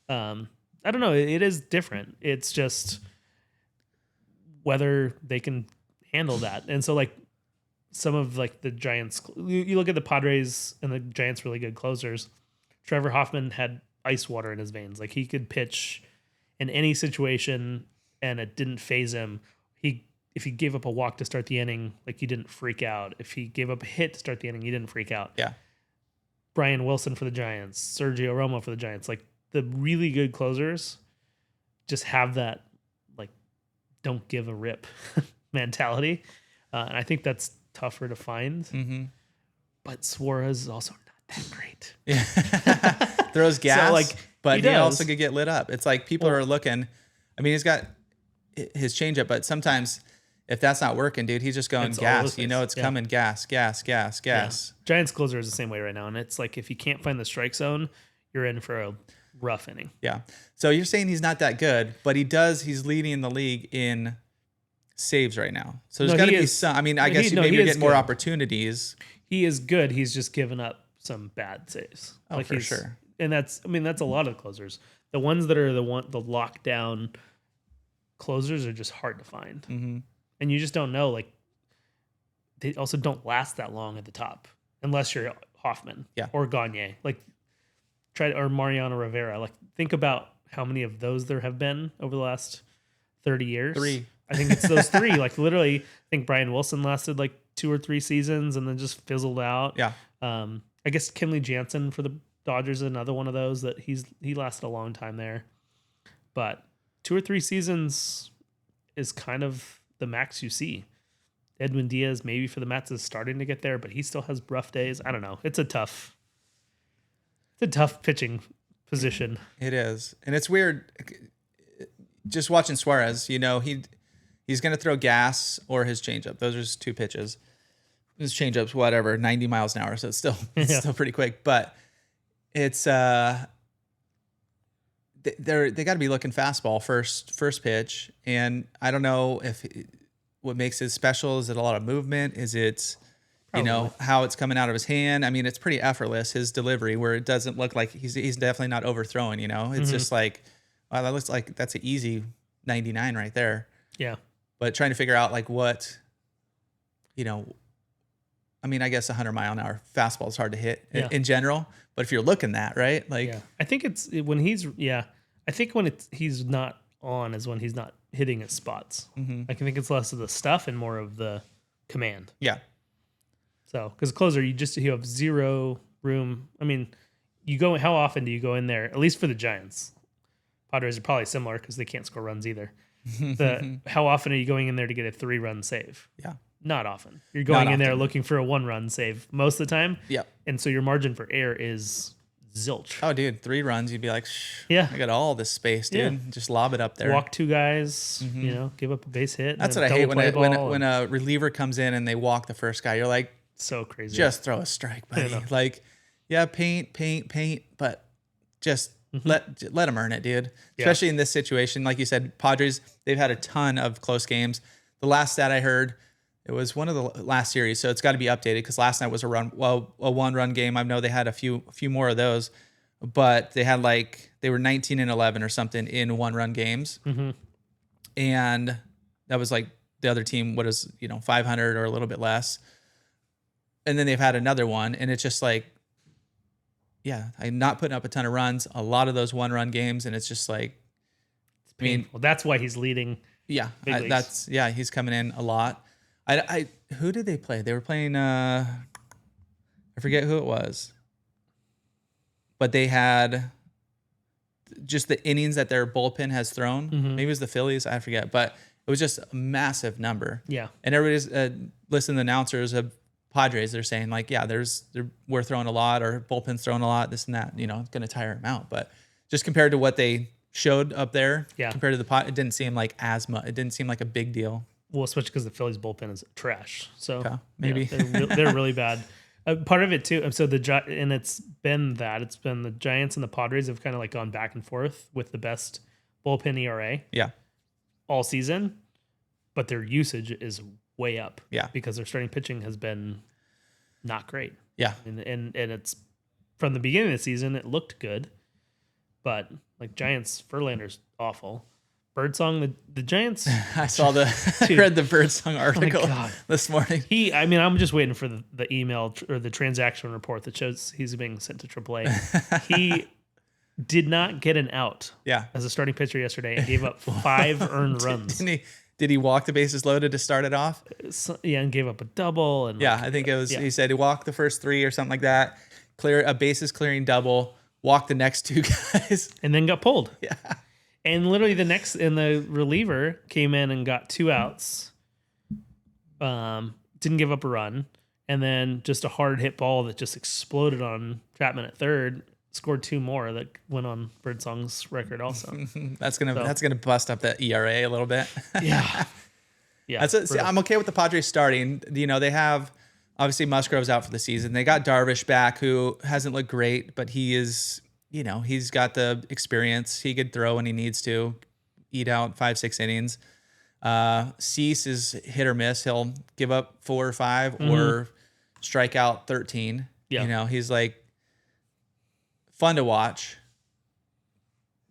S3: I don't know. It is different. It's just whether they can handle that. And so some of the Giants, you look at the Padres and the Giants really good closers. Trevor Hoffman had ice water in his veins. He could pitch in any situation and it didn't faze him. If he gave up a walk to start the inning, he didn't freak out. If he gave up a hit to start the inning, he didn't freak out.
S2: Yeah.
S3: Brian Wilson for the Giants, Sergio Romo for the Giants. The really good closers just have that don't give a rip mentality. And I think that's tougher to find.
S2: Mm-hmm.
S3: But Suarez is also not that great.
S2: Yeah. Throws gas,
S3: So,
S2: but he also could get lit up. It's people are looking. He's got his changeup, but sometimes if that's not working, dude, he's just going gas. It's coming gas. Yeah.
S3: Giants closer is the same way right now. And it's if you can't find the strike zone, you're in for a rough inning.
S2: Yeah. So you're saying he's not that good, but he's leading the league in saves right now. So there's got to be some. I guess maybe you're getting more opportunities.
S3: He is good. He's just given up some bad saves.
S2: Oh, for sure.
S3: And that's a lot of closers. The ones that are the lockdown closers are just hard to find.
S2: Mm-hmm.
S3: And you just don't know. They also don't last that long at the top unless you're Hoffman or Gagne. Or Mariano Rivera. Think about how many of those there have been over the last 30 years.
S2: 3.
S3: I think it's those 3. Literally, I think Brian Wilson lasted 2 or 3 seasons and then just fizzled out.
S2: Yeah.
S3: I guess Kenley Jansen for the Dodgers is another one of those that he lasted a long time there. But 2 or 3 seasons is kind of the max you see. Edwin Diaz, maybe for the Mets, is starting to get there, but he still has rough days. I don't know. It's a tough pitching position.
S2: It is. And it's weird. Just watching Suarez, he's going to throw gas or his changeup. Those are his 2 pitches. His changeup's 90 miles an hour. So it's still pretty quick, but it's, they got to be looking fastball first pitch, and I don't know if what makes it special is it a lot of movement, is it how it's coming out of his hand. I mean, it's pretty effortless, his delivery, where it doesn't look like he's definitely not overthrowing. It's just like, wow, that looks like that's an easy 99 right there.
S3: Yeah,
S2: but trying to figure out like what, I mean, I guess 100-mile-an-hour fastball is hard to hit in general, but if you're looking that, right? Like,
S3: I think it's when I think when he's not on is when he's not hitting his spots. I think it's less of the stuff and more of the command.
S2: Yeah.
S3: So, because closer, you have zero room. I mean, how often do you go in there? At least for the Giants, Padres are probably similar because they can't score runs either. How often are you going in there to get a 3-run save?
S2: Yeah.
S3: Not often. You're going in there looking for a 1-run save most of the time.
S2: Yeah.
S3: And so your margin for error is zilch.
S2: Oh, dude, 3 runs, you'd be like, I got all this space, dude.
S3: Yeah.
S2: Just lob it up there.
S3: Walk 2 guys, give up a base hit.
S2: That's what I hate when a reliever comes in and they walk the first guy. You're like,
S3: so crazy.
S2: just throw a strike, buddy. Like, paint, but just let them earn it, dude. Especially in this situation. Like you said, Padres, they've had a ton of close games. The last stat I heard, it was one of the last series, so it's got to be updated because last night was a 1-run game. I know they had a few more of those, but they had they were 19-11 or something in 1-run games, and that was like the other team was 500 or a little bit less, and then they've had another one, and it's just like, I'm not putting up a ton of runs, a lot of those 1-run games, and it's just like,
S3: I mean, that's why he's leading.
S2: Yeah, he's coming in a lot. Who did they play? They were playing, I forget who it was, but they had just the innings that their bullpen has thrown. Maybe it was the Phillies, I forget, but it was just a massive number.
S3: Yeah.
S2: And everybody's listening to the announcers of Padres. They're saying like, we're throwing a lot, or bullpen's throwing a lot, this and that, it's going to tire them out. But just compared to what they showed up there, compared to it didn't seem like as much. It didn't seem like a big deal.
S3: Well, especially because the Phillies bullpen is trash. So
S2: maybe
S3: they're really bad. Part of it too. So it's been the Giants and the Padres have kind of like gone back and forth with the best bullpen ERA.
S2: Yeah.
S3: All season, but their usage is way up.
S2: Yeah.
S3: Because their starting pitching has been not great.
S2: Yeah.
S3: And it's from the beginning of the season it looked good, but like Giants, Verlander's awful. Birdsong, the Giants.
S2: I saw read the Birdsong article this morning.
S3: I'm just waiting for the email or the transaction report that shows he's being sent to AAA. He did not get an out as a starting pitcher yesterday and gave up 5 earned runs.
S2: Did he walk the bases loaded to start it off?
S3: And gave up a double. And
S2: I think it was, he said he walked the first 3 or something like that, clear a bases clearing double, walked the next 2 guys.
S3: And then got pulled.
S2: Yeah.
S3: And literally the reliever came in and got 2 outs. Didn't give up a run. And then just a hard hit ball that just exploded on Chapman at third. Scored 2 more that went on Birdsong's record also.
S2: That's gonna bust up that ERA a little bit.
S3: Yeah.
S2: I'm okay with the Padres starting. They have obviously Musgrove's out for the season. They got Darvish back, who hasn't looked great, but he is. He's got the experience. He could throw when he needs to, eat out 5-6 innings. Cease is hit or miss. He'll give up 4 or 5 or strike out 13.
S3: Yeah.
S2: He's like fun to watch,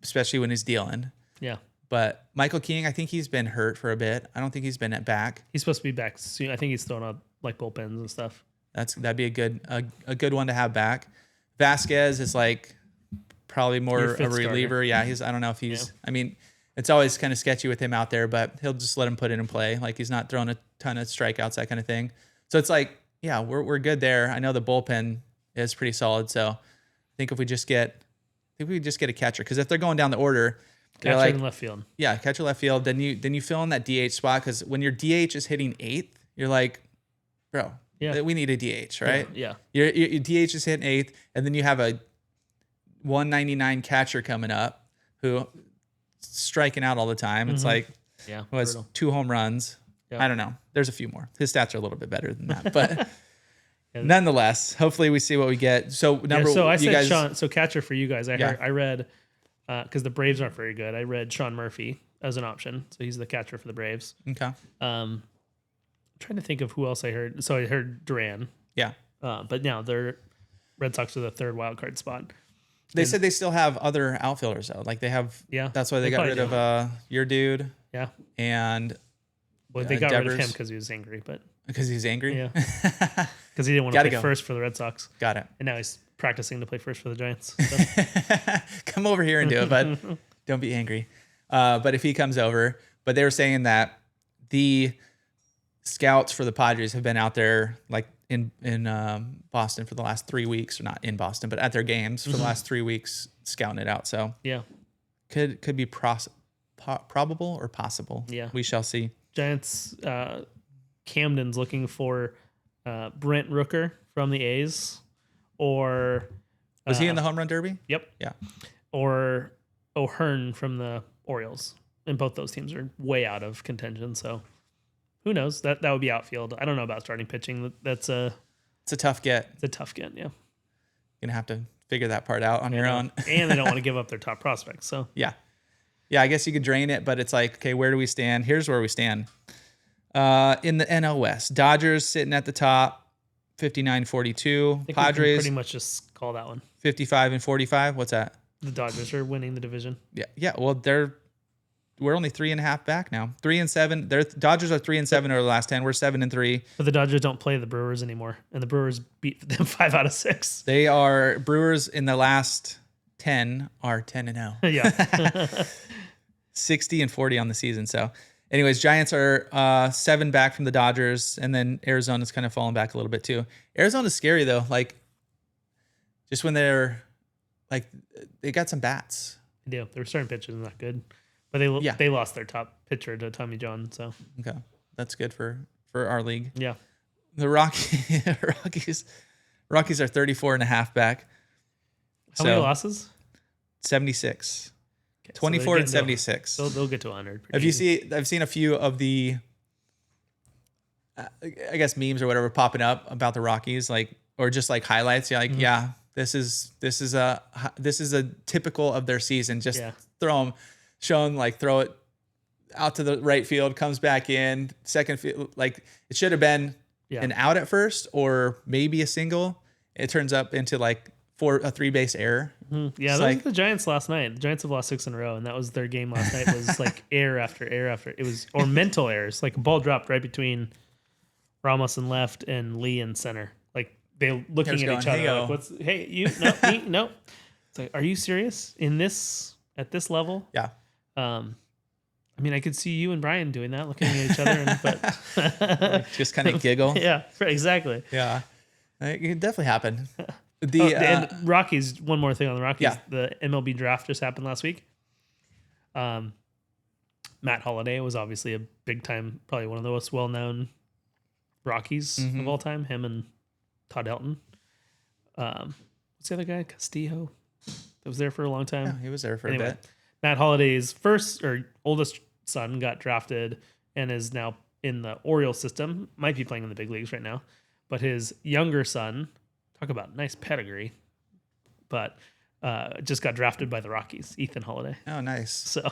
S2: especially when he's dealing.
S3: Yeah.
S2: But Michael King, I think he's been hurt for a bit. I don't think he's been back.
S3: He's supposed to be back soon. I think he's throwing out like bullpens and stuff.
S2: That'd be a good one to have back. Vasquez is like probably more a reliever.
S3: Starter.
S2: I don't know if he's. I mean, it's always kind of sketchy with him out there, but he'll just let him put it in play. Like he's not throwing a ton of strikeouts, that kind of thing. So it's like, we're good there. I know the bullpen is pretty solid. So I think if we just get a catcher, because if they're going down the order,
S3: catcher in left field. Yeah,
S2: catcher left field. Then you fill in that DH spot, because when your DH is hitting 8th, you're like, bro, we need a DH, right?
S3: Yeah.
S2: Your DH is hitting 8th, and then you have a 199 catcher coming up who striking out all the time. It's like, was 2 home runs. I don't know. There's a few more. His stats are a little bit better than that, but nonetheless, hopefully we see what we get. So
S3: So I said, Sean, so catcher for you guys. I read because the Braves aren't very good. I read Sean Murphy as an option, so he's the catcher for the Braves.
S2: Okay.
S3: I'm trying to think of who else I heard. So I heard Duran,
S2: Yeah.
S3: but now they're Red Sox are the third wild card spot.
S2: They said they still have other outfilders though. Like they have.
S3: Yeah,
S2: That's why they got
S3: probably
S2: rid
S3: do.
S2: of your dude
S3: Yeah,
S2: and
S3: well they got rid of
S2: Devers.
S3: him because he was angry, but
S2: because he's angry.
S3: yeah, because he didn't want to
S2: Gotta
S3: play
S2: go.
S3: first for the Red Sox,
S2: Got it.
S3: and now he's practicing to play first for the Giants. So.
S2: Come over here and do it, bud. Don't be angry. But if he comes over, but they were saying that the scouts for the Padres have been out there like in Boston for the last 3 weeks, or not in Boston, but at their games for the last 3 weeks, scouting it out. So
S3: Yeah,
S2: could be probable or possible.
S3: Yeah.
S2: We shall see.
S3: Giants. Camden's looking for Brent Rooker from the A's, or
S2: Was he in the home run derby?
S3: Yep.
S2: Yeah.
S3: Or O'Hearn from the Orioles. And both those teams are way out of contention. So who knows? That would be outfield. I don't know about starting pitching. It's a
S2: tough get.
S3: It's a tough get. Yeah.
S2: Gonna have to figure that part out on your own.
S3: And they don't want to give up their top prospects. So
S2: yeah. I guess you could drain it, but it's like, okay, where do we stand? Here's where we stand. In the NL West, Dodgers sitting at the top, 59-42.
S3: I think we can
S2: Padres
S3: pretty much just call that one.
S2: 55-45. What's that?
S3: The Dodgers are winning the division.
S2: Yeah. Well, we're only 3.5 back now. 3-7. Dodgers are 3-7 over the last 10. We're 7-3.
S3: But the Dodgers don't play the Brewers anymore, and the Brewers beat them 5 out of 6.
S2: They are Brewers in the last 10 are 10-0.
S3: Yeah.
S2: 60-40 on the season. So, anyways, Giants are 7 back from the Dodgers, and then Arizona's kind of falling back a little bit too. Arizona's scary though. Like, just when they're like, they got some bats.
S3: They do. Their starting pitcher is not good, but they lost their top pitcher to Tommy John. So
S2: Okay, that's good for our league.
S3: yeah,
S2: The Rockies are 34.5 back.
S3: How many losses?
S2: 76.
S3: Okay, so
S2: 24 and
S3: they'll-
S2: 76.
S3: They'll get to 100.
S2: I've seen a few of the, I guess, memes or whatever popping up about the Rockies, like, or just like highlights. Yeah, like, yeah, this is a typical of their season. Just throw it out to the right field, comes back in second field. Like, it should have been an out at first or maybe a single. It turns up into like a 3-base error.
S3: Yeah, those are the Giants last night. The Giants have lost 6 in a row, and that was their game last night. Was like error after error after. It was or mental errors. Like a ball dropped right between Ramos and left and Lee in center. Like they looking at each other.
S2: Hey,
S3: like, what's you? No, me, no. It's like, are you serious at this level?
S2: Yeah.
S3: I mean, I could see you and Brian doing that, looking at each other, but
S2: Like, just kind of giggle.
S3: yeah, exactly.
S2: Yeah, it can definitely happen.
S3: And Rockies, one more thing on the Rockies.
S2: Yeah.
S3: The MLB draft just happened last week. Matt Holliday was obviously a big time, probably one of the most well-known Rockies of all time. Him and Todd Helton. What's the other guy? Castillo. That was there for a long time.
S2: Yeah, he was there for a bit.
S3: Matt Holliday's first or oldest son got drafted and is now in the Orioles system. Might be playing in the big leagues right now. But his younger son, talk about nice pedigree, but just got drafted by the Rockies, Ethan Holiday.
S2: Oh, nice.
S3: So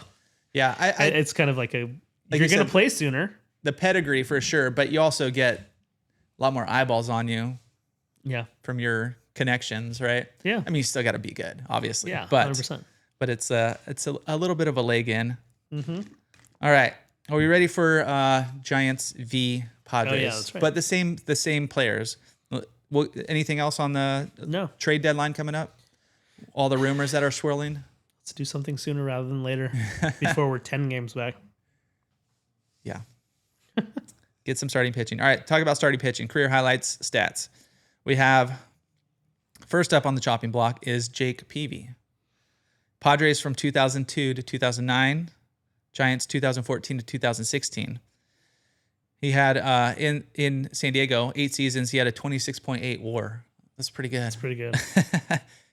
S2: yeah, I
S3: it's kind of like if
S2: like
S3: you're
S2: you
S3: going to
S2: said,
S3: play sooner.
S2: the pedigree for sure, but you also get a lot more eyeballs on you
S3: Yeah.
S2: from your connections, right?
S3: Yeah.
S2: I mean, you still got to be good, obviously.
S3: Yeah.
S2: but
S3: 100%.
S2: but it's a little bit of a leg in. All right, are we ready for Giants v Padres?
S3: Oh, yeah, that's right.
S2: But the same players. Well, anything else on the
S3: No.
S2: trade deadline coming up? All the rumors that are swirling.
S3: Let's do something sooner rather than later before we're 10 games back.
S2: Yeah. Get some starting pitching. All right, talk about starting pitching. Career highlights, stats. We have, first up on the chopping block is Jake Peavy. Padres from 2002 to 2009. Giants 2014 to 2016. He had, in San Diego, 8 seasons, he had a 26.8 WAR. That's pretty good.
S3: That's pretty good.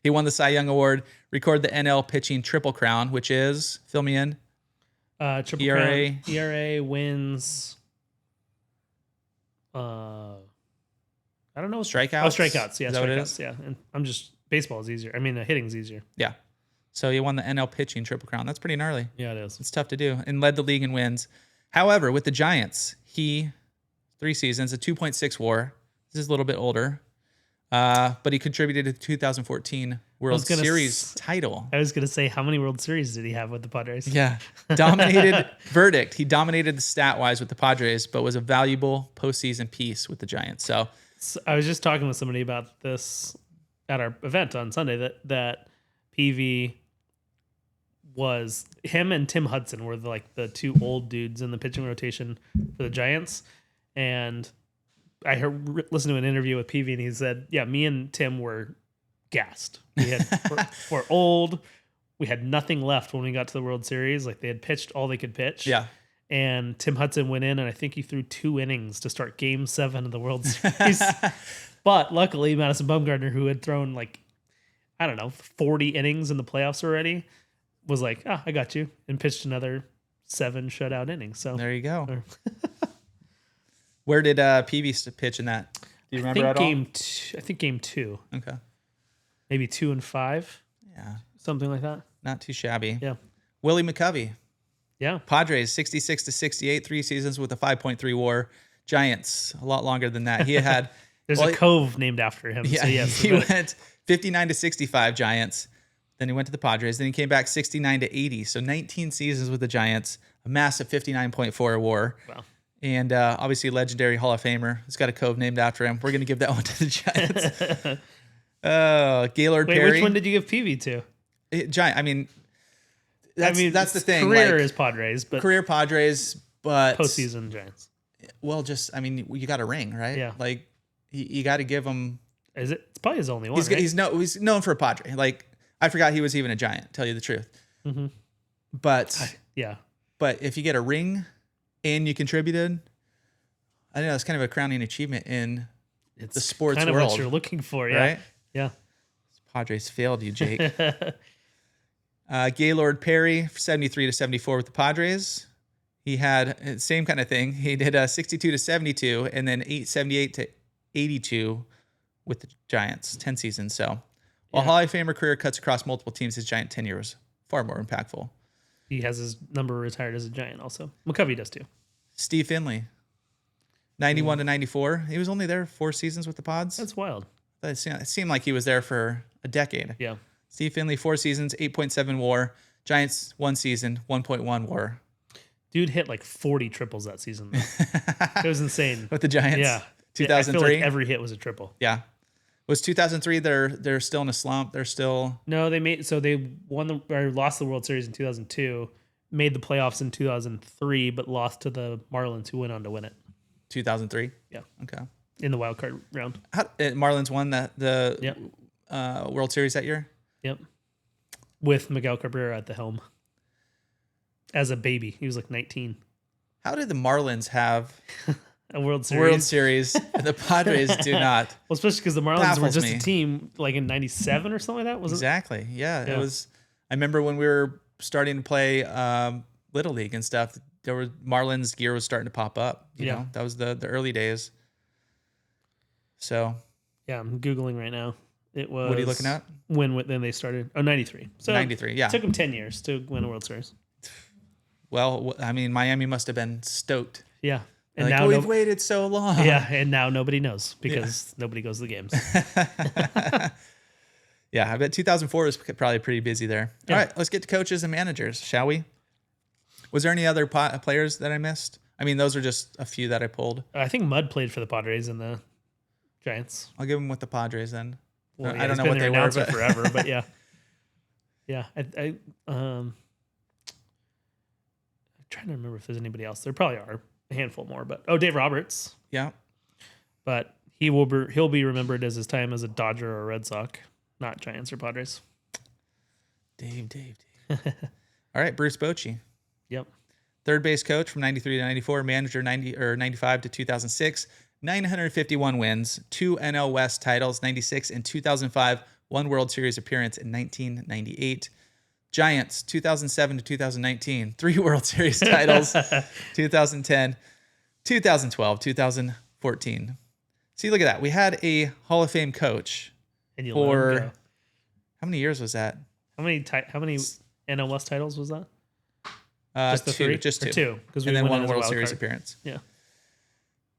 S2: He won the Cy Young Award, recorded the NL pitching triple crown, which is, fill me in.
S3: Triple
S2: ERA.
S3: crown, ERA wins. I don't know.
S2: Strikeouts?
S3: Oh, strikeouts. Yeah,
S2: Is that what it
S3: strikeouts. Yeah, and I'm just baseball is easier. I mean, hitting's easier.
S2: Yeah. So he won the NL pitching Triple Crown. That's pretty gnarly.
S3: Yeah, it is.
S2: It's tough to do, and led the league in wins. However, with the Giants, 3 seasons, a 2.6 WAR. This is a little bit older, but he contributed to the 2014 World Series title.
S3: I was gonna say, how many World Series did he have with the Padres?
S2: Yeah, dominated verdict. He dominated the stat wise with the Padres, but was a valuable postseason piece with the Giants. So
S3: I was just talking with somebody about this at our event on Sunday that PV was him and Tim Hudson were the two old dudes in the pitching rotation for the Giants. And I listened to an interview with PV, and he said, "Yeah, me and Tim were gassed. We're old. We had nothing left when we got to the World Series. Like, they had pitched all they could pitch."
S2: yeah,
S3: And Tim Hudson went in, and I think he threw 2 innings to start Game 7 of the World Series. But luckily, Madison Bumgarner, who had thrown 40 innings in the playoffs already, was like, "Ah, I got you," and pitched another 7 shutout innings. So
S2: there you go. Where did Peavy pitch in that? Do you remember at all?
S3: I think game 2.
S2: Okay.
S3: Maybe 2 and 5.
S2: Yeah.
S3: Something like that.
S2: Not too shabby.
S3: Yeah.
S2: Willie McCovey.
S3: Yeah.
S2: Padres, 66 to 68, 3 seasons with a 5.3 WAR. Giants, a lot longer than that. He had
S3: There's a cove named after him.
S2: Yeah,
S3: So yes,
S2: he went 59 to 65 Giants. Then he went to the Padres. Then he came back 69 to 80. So 19 seasons with the Giants, a massive 59.4 WAR.
S3: Wow.
S2: And obviously legendary Hall of Famer. He's got a cove named after him. We're going to give that one to the Giants. Gaylord
S3: Wait,
S2: Perry.
S3: which one did you give PV to?
S2: Giant. I mean, that's the thing.
S3: Career is Padres, but
S2: career Padres, but
S3: postseason Giants.
S2: Well, you got a ring, right?
S3: Yeah.
S2: Like you got to give him.
S3: Is it? It's probably his only one.
S2: He's known for a Padre. Like, I forgot he was even a Giant. Tell you the truth.
S3: Mm-hmm.
S2: But
S3: yeah.
S2: But if you get a ring and you contributed, I don't know, it's kind of a crowning achievement in the sports
S3: kind of
S2: world.
S3: what you're looking for, yeah.
S2: Right?
S3: Yeah.
S2: Padres failed you, Jake. Gaylord Perry, 73 to 74 with the Padres. He had same kind of thing. He did 62 to 72 and then 78 to 82 with the Giants, 10 seasons. So while Hall of Famer career cuts across multiple teams, his Giant tenure was far more impactful.
S3: He has his number retired as a Giant also. McCovey does too.
S2: Steve Finley, 91 to 94. He was only there 4 seasons with the Pods.
S3: That's wild.
S2: It seemed like he was there for a decade.
S3: Yeah.
S2: Steve Finley, 4 seasons, 8.7 WAR. Giants, 1 season, 1.1 WAR.
S3: Dude hit 40 triples that season. It was insane.
S2: With the Giants?
S3: Yeah.
S2: 2003?
S3: I feel like every hit was a triple.
S2: Yeah. Was 2003, they're still in a slump. They're still...
S3: No, they lost the World Series in 2002, made the playoffs in 2003, but lost to the Marlins, who went on to win it.
S2: 2003?
S3: Yeah.
S2: Okay.
S3: In the wild card round.
S2: Marlins won the World Series that year?
S3: Yep. With Miguel Cabrera at the helm. As a baby. He was 19.
S2: How did the Marlins have
S3: a World Series?
S2: World Series and the Padres do not?
S3: Well, especially because the Marlins were just
S2: me.
S3: a team in 97 or something like that, was
S2: exactly. Yeah. It was. I remember when we were starting to play Little League and stuff, there was Marlins gear was starting to pop up. You know, that was the early days. So.
S3: Yeah, I'm Googling right now. It was.
S2: What are you looking at?
S3: When then they started? Oh, 93. So
S2: 93, yeah.
S3: It took them 10 years to win a World Series.
S2: Well, I mean, Miami must have been stoked.
S3: Yeah. And
S2: now we've waited so long.
S3: Yeah, and now nobody knows because nobody goes to the games.
S2: Yeah, I bet 2004 was probably pretty busy there.
S3: Yeah.
S2: All right, let's get to coaches and managers, shall we? Was there any other players that I missed? I mean, those are just a few that I pulled.
S3: I think Mudd played for the Padres and the Giants.
S2: I'll give him with the Padres then.
S3: Well,
S2: I don't know what they were, but
S3: forever, but yeah. Yeah, I'm trying to remember if there's anybody else. There probably are a handful more, but Dave Roberts.
S2: Yeah.
S3: But he'll be remembered as his time as a Dodger or a Red Sox, not Giants or Padres.
S2: Dave. All right, Bruce Bochy.
S3: Yep.
S2: Third base coach from 93 to 94, manager 95 to 2006, 951 wins, 2 NL West titles, 96 and 2005, 1 World Series appearance in 1998. Giants, 2007 to 2019, 3 World Series titles, 2010, 2012, 2014. See, look at that. We had a Hall of Fame coach
S3: And you
S2: for
S3: let him go.
S2: how many years was that?
S3: How many NL West titles was that?
S2: Just
S3: the
S2: two,
S3: three?
S2: just
S3: Or
S2: two.
S3: two, 'cause we
S2: And then
S3: went
S2: one
S3: as a
S2: World
S3: wild
S2: Series
S3: card.
S2: appearance.
S3: Yeah.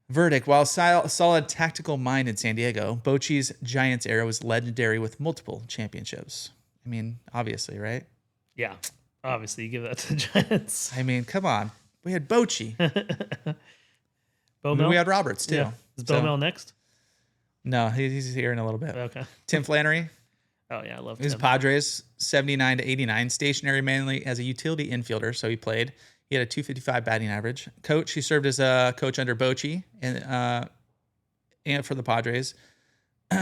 S2: Verdict. While solid tactical mind in San Diego, Bochy's Giants era was legendary with multiple championships. I mean, obviously, right?
S3: Yeah. Obviously, you give that to the Giants.
S2: I mean, come on. We had Bochy.
S3: Bo
S2: I mean,
S3: Mel?
S2: we had Roberts, too.
S3: Yeah. Is Bo Mel next?
S2: No, he's here in a little bit.
S3: Okay.
S2: Tim Flannery.
S3: Oh, yeah. I love
S2: His
S3: Tim.
S2: Padres, 79 to 89, stationary mainly as a utility infielder, so he played. He had a 255 batting average. Coach, he served as a coach under Bochy and for the Padres.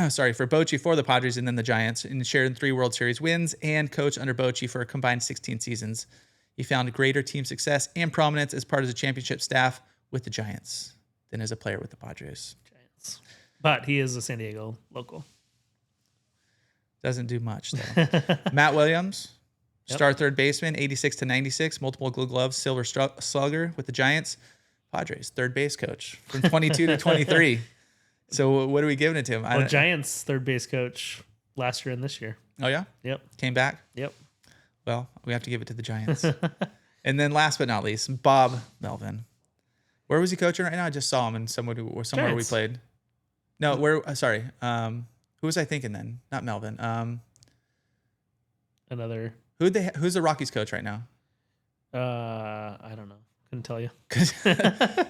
S2: Sorry, for Bochy for the Padres and then the Giants, and shared in 3 World Series wins and coached under Bochy for a combined 16 seasons. He found greater team success and prominence as part of the championship staff with the Giants than as a player with the Padres.
S3: Giants. But he is a San Diego local.
S2: Doesn't do much, though. Matt Williams, star third baseman, 86 to 96, multiple Gold Gloves, Silver Slugger with the Giants. Padres, third base coach from 22 to 23. So what are we giving it to him?
S3: Well, Giants third base coach last year and this year.
S2: Oh, yeah?
S3: Yep.
S2: Came back?
S3: Yep.
S2: Well, we have to give it to the Giants. And then last but not least, Bob Melvin. Where was he coaching right now? I just saw him in somewhere we
S3: Giants.
S2: played. No, sorry. Who was I thinking then? Not Melvin.
S3: Another.
S2: Who's the Rockies coach right now?
S3: I don't know. Couldn't tell you.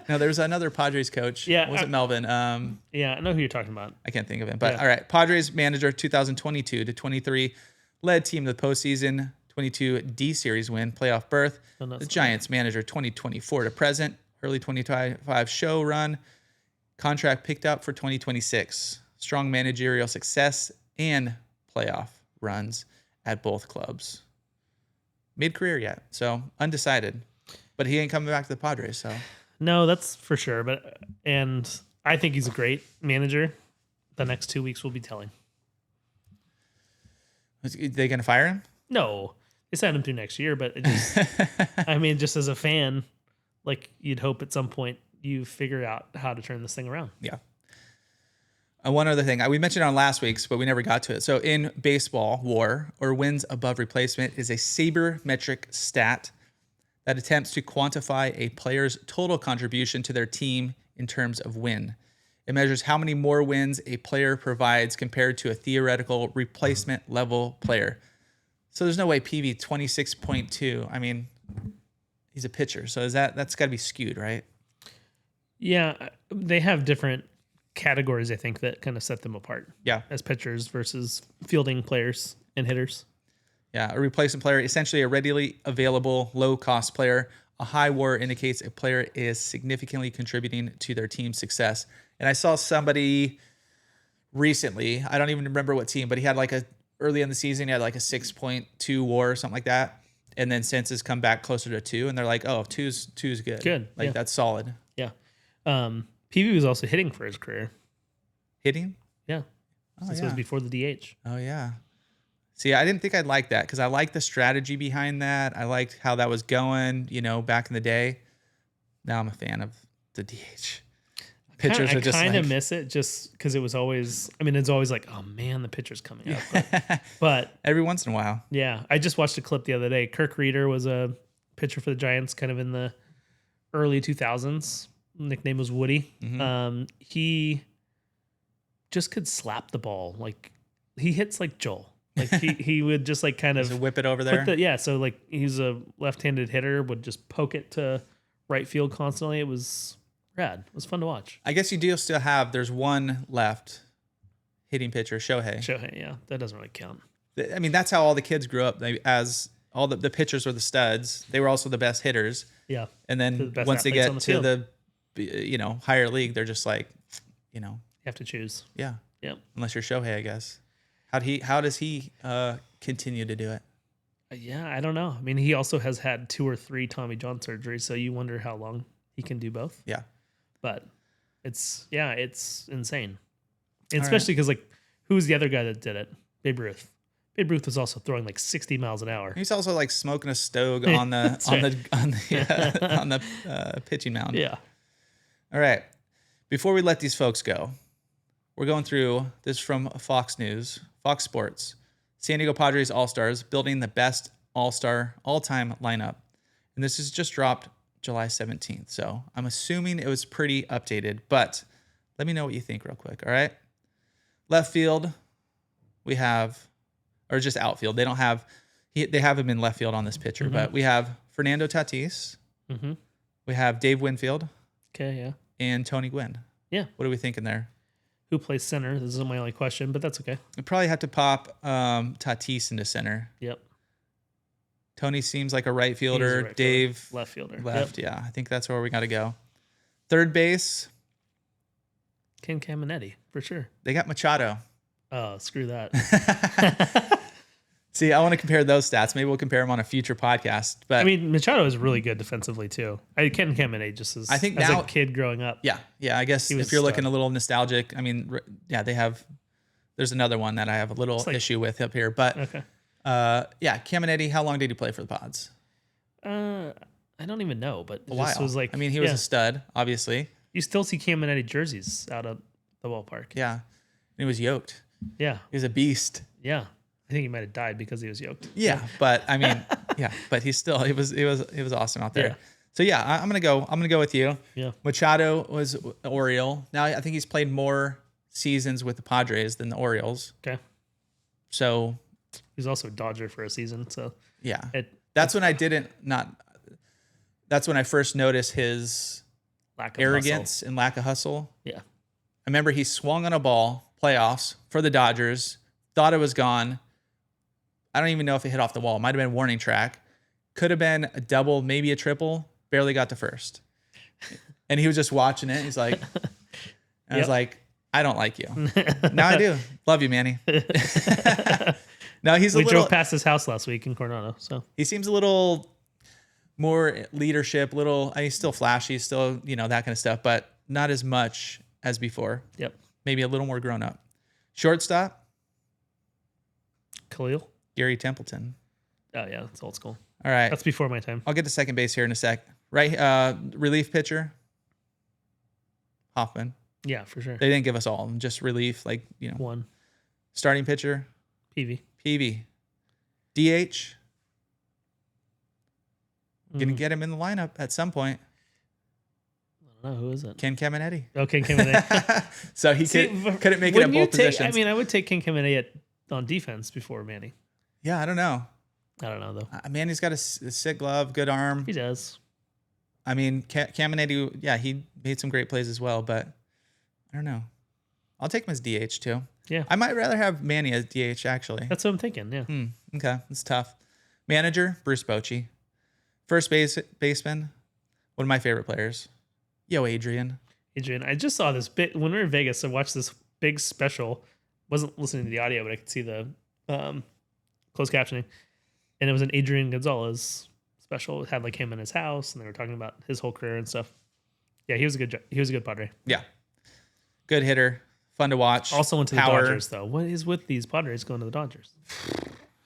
S2: No, there was another Padres coach.
S3: Yeah,
S2: Was it Melvin?
S3: Yeah, I know who you're talking about.
S2: I can't think of it. But
S3: Yeah.
S2: all right. Padres manager 2022 to 23. Led team to the postseason. 22 D series win, playoff berth.
S3: Oh, no,
S2: The
S3: it's
S2: Giants manager 2024 to present. Early 2025 show run. Contract picked up for 2026. Strong managerial success and playoff runs at both clubs. Mid-career yet, so undecided. But he ain't coming back to the Padres, so.
S3: No, that's for sure. And I think he's a great manager. The next 2 weeks will be telling.
S2: Is they going to fire him?
S3: No, they signed him through next year, but it just, I mean, just as a fan, like you'd hope at some point you figure out how to turn this thing around.
S2: Yeah. One other thing, we mentioned it on last week's, but we never got to it. So in baseball, WAR, or wins above replacement, is a sabermetric stat that attempts to quantify a player's total contribution to their team in terms of win. It measures how many more wins a player provides compared to a theoretical replacement level player. So there's no way PV 26.2. I mean, he's a pitcher, so that's got to be skewed, right?
S3: Yeah, they have different categories, I think, that kind of set them apart.
S2: Yeah.
S3: As pitchers versus fielding players and hitters.
S2: Yeah, a replacement player, essentially a readily available, low-cost player. A high WAR indicates a player is significantly contributing to their team's success. And I saw somebody recently, I don't even remember what team, but he had early in the season, he had like a 6.2 WAR or something like that. And then since has come back closer to 2, and they're like, oh, two's good.
S3: Good,
S2: Like,
S3: yeah.
S2: that's solid.
S3: Yeah. PV was also hitting for his career.
S2: Hitting?
S3: Yeah. This was before the DH.
S2: Oh, yeah. See, I didn't think I'd like that because I liked the strategy behind that. I liked how that was going, back in the day. Now I'm a fan of the DH. Pitchers are just
S3: I kind of
S2: like,
S3: miss it just because it was always, it's always like, oh man, the pitcher's coming up. But
S2: every once in a while.
S3: yeah, I just watched a clip the other day. Kirk Reeder was a pitcher for the Giants kind of in the early 2000s. Nickname was Woody.
S2: Mm-hmm.
S3: He just could slap the ball. Like he hits like Joel. Like he would just like kind of
S2: Just whip it over there.
S3: So like he's a left-handed hitter, would just poke it to right field constantly. It was rad. It was fun to watch.
S2: I guess you do still have, there's one left hitting pitcher, Shohei.
S3: Yeah, that doesn't really count.
S2: I mean, that's how all the kids grew up. As all the pitchers were the studs. They were also the best hitters.
S3: Yeah.
S2: And
S3: The
S2: then
S3: best
S2: once they
S3: athletes on
S2: get
S3: the
S2: to
S3: field.
S2: the, higher league, they're just like,
S3: You have to choose.
S2: yeah.
S3: Yep.
S2: Unless you're Shohei, I guess. How does he continue to do it?
S3: Yeah, I don't know. I mean, he also has had 2 or 3 Tommy John surgeries, so you wonder how long he can do both.
S2: Yeah.
S3: But it's insane. And especially because who's the other guy that did it? Babe Ruth. Babe Ruth was also throwing 60 miles an hour.
S2: He's also like smoking a stove on the pitching mound.
S3: Yeah.
S2: All right. Before we let these folks go, we're going through this from Fox News, Fox Sports. San Diego Padres All-Stars, building the best all-star all-time lineup. And this is just dropped July 17th. So I'm assuming it was pretty updated, but let me know what you think real quick. All right. Left field, we have, or just outfield. They don't have, they have him in left field on this picture, but we have Fernando Tatis. We have Dave Winfield.
S3: Okay, yeah.
S2: And Tony Gwynn.
S3: Yeah.
S2: What are we thinking there?
S3: Who plays center? This is my only question, but that's okay.
S2: We probably have to pop Tatis into center.
S3: Yep.
S2: Tony seems like a right fielder.
S3: Right
S2: Dave
S3: fielder. Left fielder.
S2: Left, yeah. I think that's where we got to go. Third base.
S3: Ken Caminetti, for sure.
S2: They got Machado.
S3: Oh, screw that.
S2: See, I want to compare those stats. Maybe we'll compare them on a future podcast. But
S3: I mean, Machado is really good defensively too. Ken Caminetti just as,
S2: I think
S3: as
S2: now,
S3: a kid growing up.
S2: Yeah. I guess if you're looking a little nostalgic, I mean, yeah, they have. There's another one that I have a little issue with up here, but
S3: okay.
S2: Yeah, Caminetti. How long did he play for the Pods?
S3: I don't even know, but it
S2: a while.
S3: Just was like,
S2: I mean, he was a stud, obviously.
S3: You still see Caminetti jerseys out of the ballpark.
S2: Yeah, and he was yoked.
S3: Yeah,
S2: he was a beast.
S3: Yeah, I think he might have died because he was yoked.
S2: Yeah, but I mean, yeah, but he's still it was awesome out there.
S3: Yeah.
S2: So yeah, I'm gonna go with you.
S3: Yeah,
S2: Machado was an Oriole. Now I think he's played more seasons with the Padres than the Orioles.
S3: Okay.
S2: So
S3: he's also a Dodger for a season. So
S2: yeah, that's when that's when I first noticed his
S3: lack of
S2: arrogance
S3: hustle.
S2: and lack of hustle.
S3: Yeah.
S2: I remember he swung on a ball, playoffs, for the Dodgers, thought it was gone. I don't even know if it hit off the wall. It might have been warning track. Could have been a double, maybe a triple. Barely got to first. And he was just watching it. He's like, I was like, I don't like you. Now I do. Love you, Manny. Now we
S3: drove past his house last week in Coronado. So
S2: he seems a little more leadership, he's still flashy, still, that kind of stuff, but not as much as before.
S3: Yep.
S2: Maybe a little more grown up. Shortstop.
S3: Khalil.
S2: Gary Templeton.
S3: Oh yeah, that's old school.
S2: All right.
S3: That's before my time.
S2: I'll get to second base here in a sec. Right. Relief pitcher. Hoffman.
S3: Yeah, for sure.
S2: They didn't give us all, just relief,
S3: one.
S2: Starting pitcher.
S3: PV.
S2: DH. Gonna get him in the lineup at some point.
S3: I don't know, who is it?
S2: Ken Caminetti.
S3: Oh, Ken Caminetti.
S2: So he couldn't make it at both positions.
S3: I mean, I would take Ken Caminetti on defense before Manny.
S2: Yeah, I don't know.
S3: I don't know though.
S2: Manny's got a sick glove, good arm.
S3: He does.
S2: I mean, Caminetti, yeah, he made some great plays as well, but I don't know. I'll take him as DH too.
S3: Yeah.
S2: I might rather have Manny as DH actually.
S3: That's what I'm thinking. Yeah.
S2: Okay, it's tough. Manager, Bruce Bochy. First baseman, one of my favorite players. Adrian.
S3: I just saw this bit when we were in Vegas. I watched this big special. Wasn't listening to the audio, but I could see the closed captioning. And it was an Adrian Gonzalez special. It had like him in his house, and they were talking about his whole career and stuff. Yeah, he was a good Padre.
S2: Yeah, good hitter, fun to watch.
S3: Also went to the Dodgers though. What is with these Padres going to the Dodgers?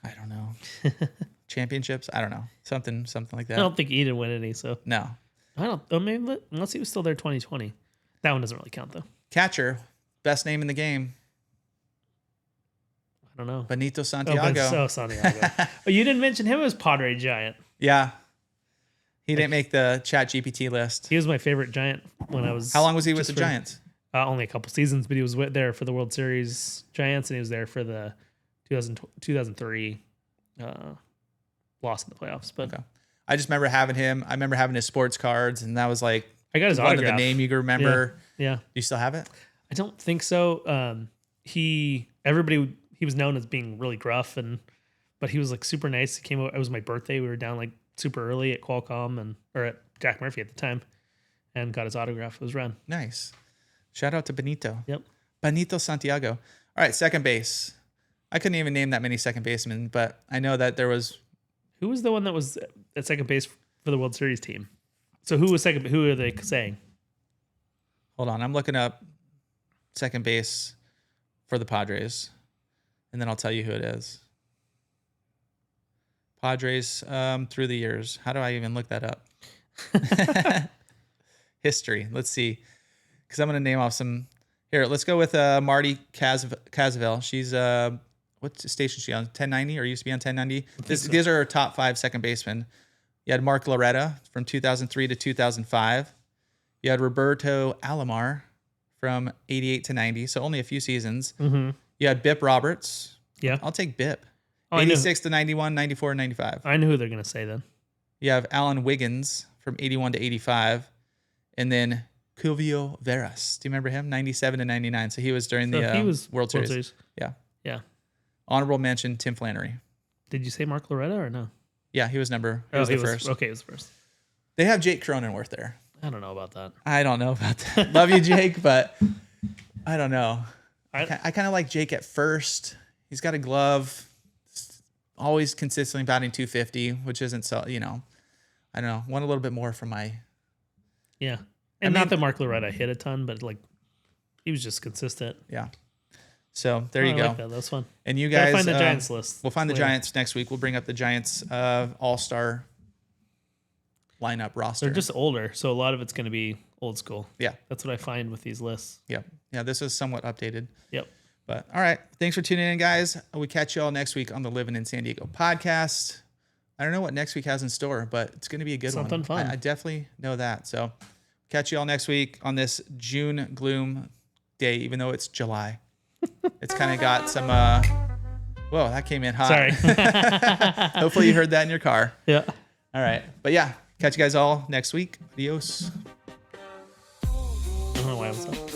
S2: I don't know. Championships? I don't know. Something like that.
S3: I don't think he didn't win any. So
S2: no.
S3: I don't. I mean, unless he was still there 2020. That one doesn't really count though.
S2: Catcher, best name in the game.
S3: I don't know.
S2: Benito Santiago.
S3: Santiago. Oh, you didn't mention him as Padre Giant.
S2: Yeah. He didn't make the Chat GPT list.
S3: He was my favorite Giant when I was.
S2: How long was he with the Giants?
S3: Only a couple seasons, but he was there for the World Series Giants, and he was there for the 2003 loss in the playoffs. But
S2: okay. I just remember having him. I remember having his sports cards, and that was like
S3: I got his
S2: one
S3: autograph.
S2: of the name you can remember.
S3: Yeah.
S2: Do you still have it?
S3: I don't think so. He was known as being really gruff, but he was like super nice. He came over. It was my birthday. We were down like super early at Qualcomm or at Jack Murphy at the time, and got his autograph. It was run.
S2: Nice. Shout out to Benito.
S3: Yep.
S2: Benito Santiago. All right, second base. I couldn't even name that many second basemen, but I know that there was.
S3: Who was the one that was at second base for the World Series team? So who was second? Who are they saying?
S2: Hold on, I'm looking up second base for the Padres, and then I'll tell you who it is. Padres through the years. How do I even look that up? History. Let's see, because I'm going to name off some. Here, let's go with Marty Casavell. She's what station is she on? 1090 or used to be on 1090? These are her top 5 second basemen. You had Mark Loretta from 2003 to 2005. You had Roberto Alomar from 88 to 90, so only a few seasons.
S3: Mm-hmm.
S2: You had Bip Roberts.
S3: Yeah.
S2: I'll take Bip.
S3: Oh,
S2: 86 to 91, 94, 95.
S3: I know who they're going to say then.
S2: You have Alan Wiggins from 81 to 85. And then Cuvio Veras. Do you remember him? 97 to 99. So he was during the World Series. Yeah.
S3: Yeah.
S2: Honorable mention, Tim Flannery.
S3: Did you say Mark Loretta or no?
S2: Yeah, he was the first.
S3: Okay, he was the first.
S2: They have Jake Cronenworth there.
S3: I don't know about that.
S2: I don't know about that. Love you, Jake, but I don't know. I kind of like Jake at first. He's got a glove. Always consistently batting 250, which isn't so, I don't know. Want a little bit more from my...
S3: Yeah. And not that Mark Loretta hit a ton, but like he was just consistent.
S2: Yeah. So there you go.
S3: I like that. That's fun.
S2: And you guys...
S3: find the Giants list.
S2: We'll find the Giants next week. We'll bring up the Giants all-star lineup roster.
S3: They're just older, so a lot of it's going to be old school.
S2: Yeah.
S3: That's what I find with these lists.
S2: Yep. Yeah, this is somewhat updated.
S3: Yep.
S2: But all right. Thanks for tuning in, guys. We catch you all next week on the Livin in San Diego podcast. I don't know what next week has in store, but it's going to be a good one.
S3: Something fun.
S2: I definitely know that. So catch you all next week on this June gloom day, even though it's July. It's kind of got some, whoa, that came in hot.
S3: Sorry.
S2: Hopefully you heard that in your car.
S3: Yeah.
S2: All right. But yeah, catch you guys all next week. Adios.
S3: I don't know why I was up.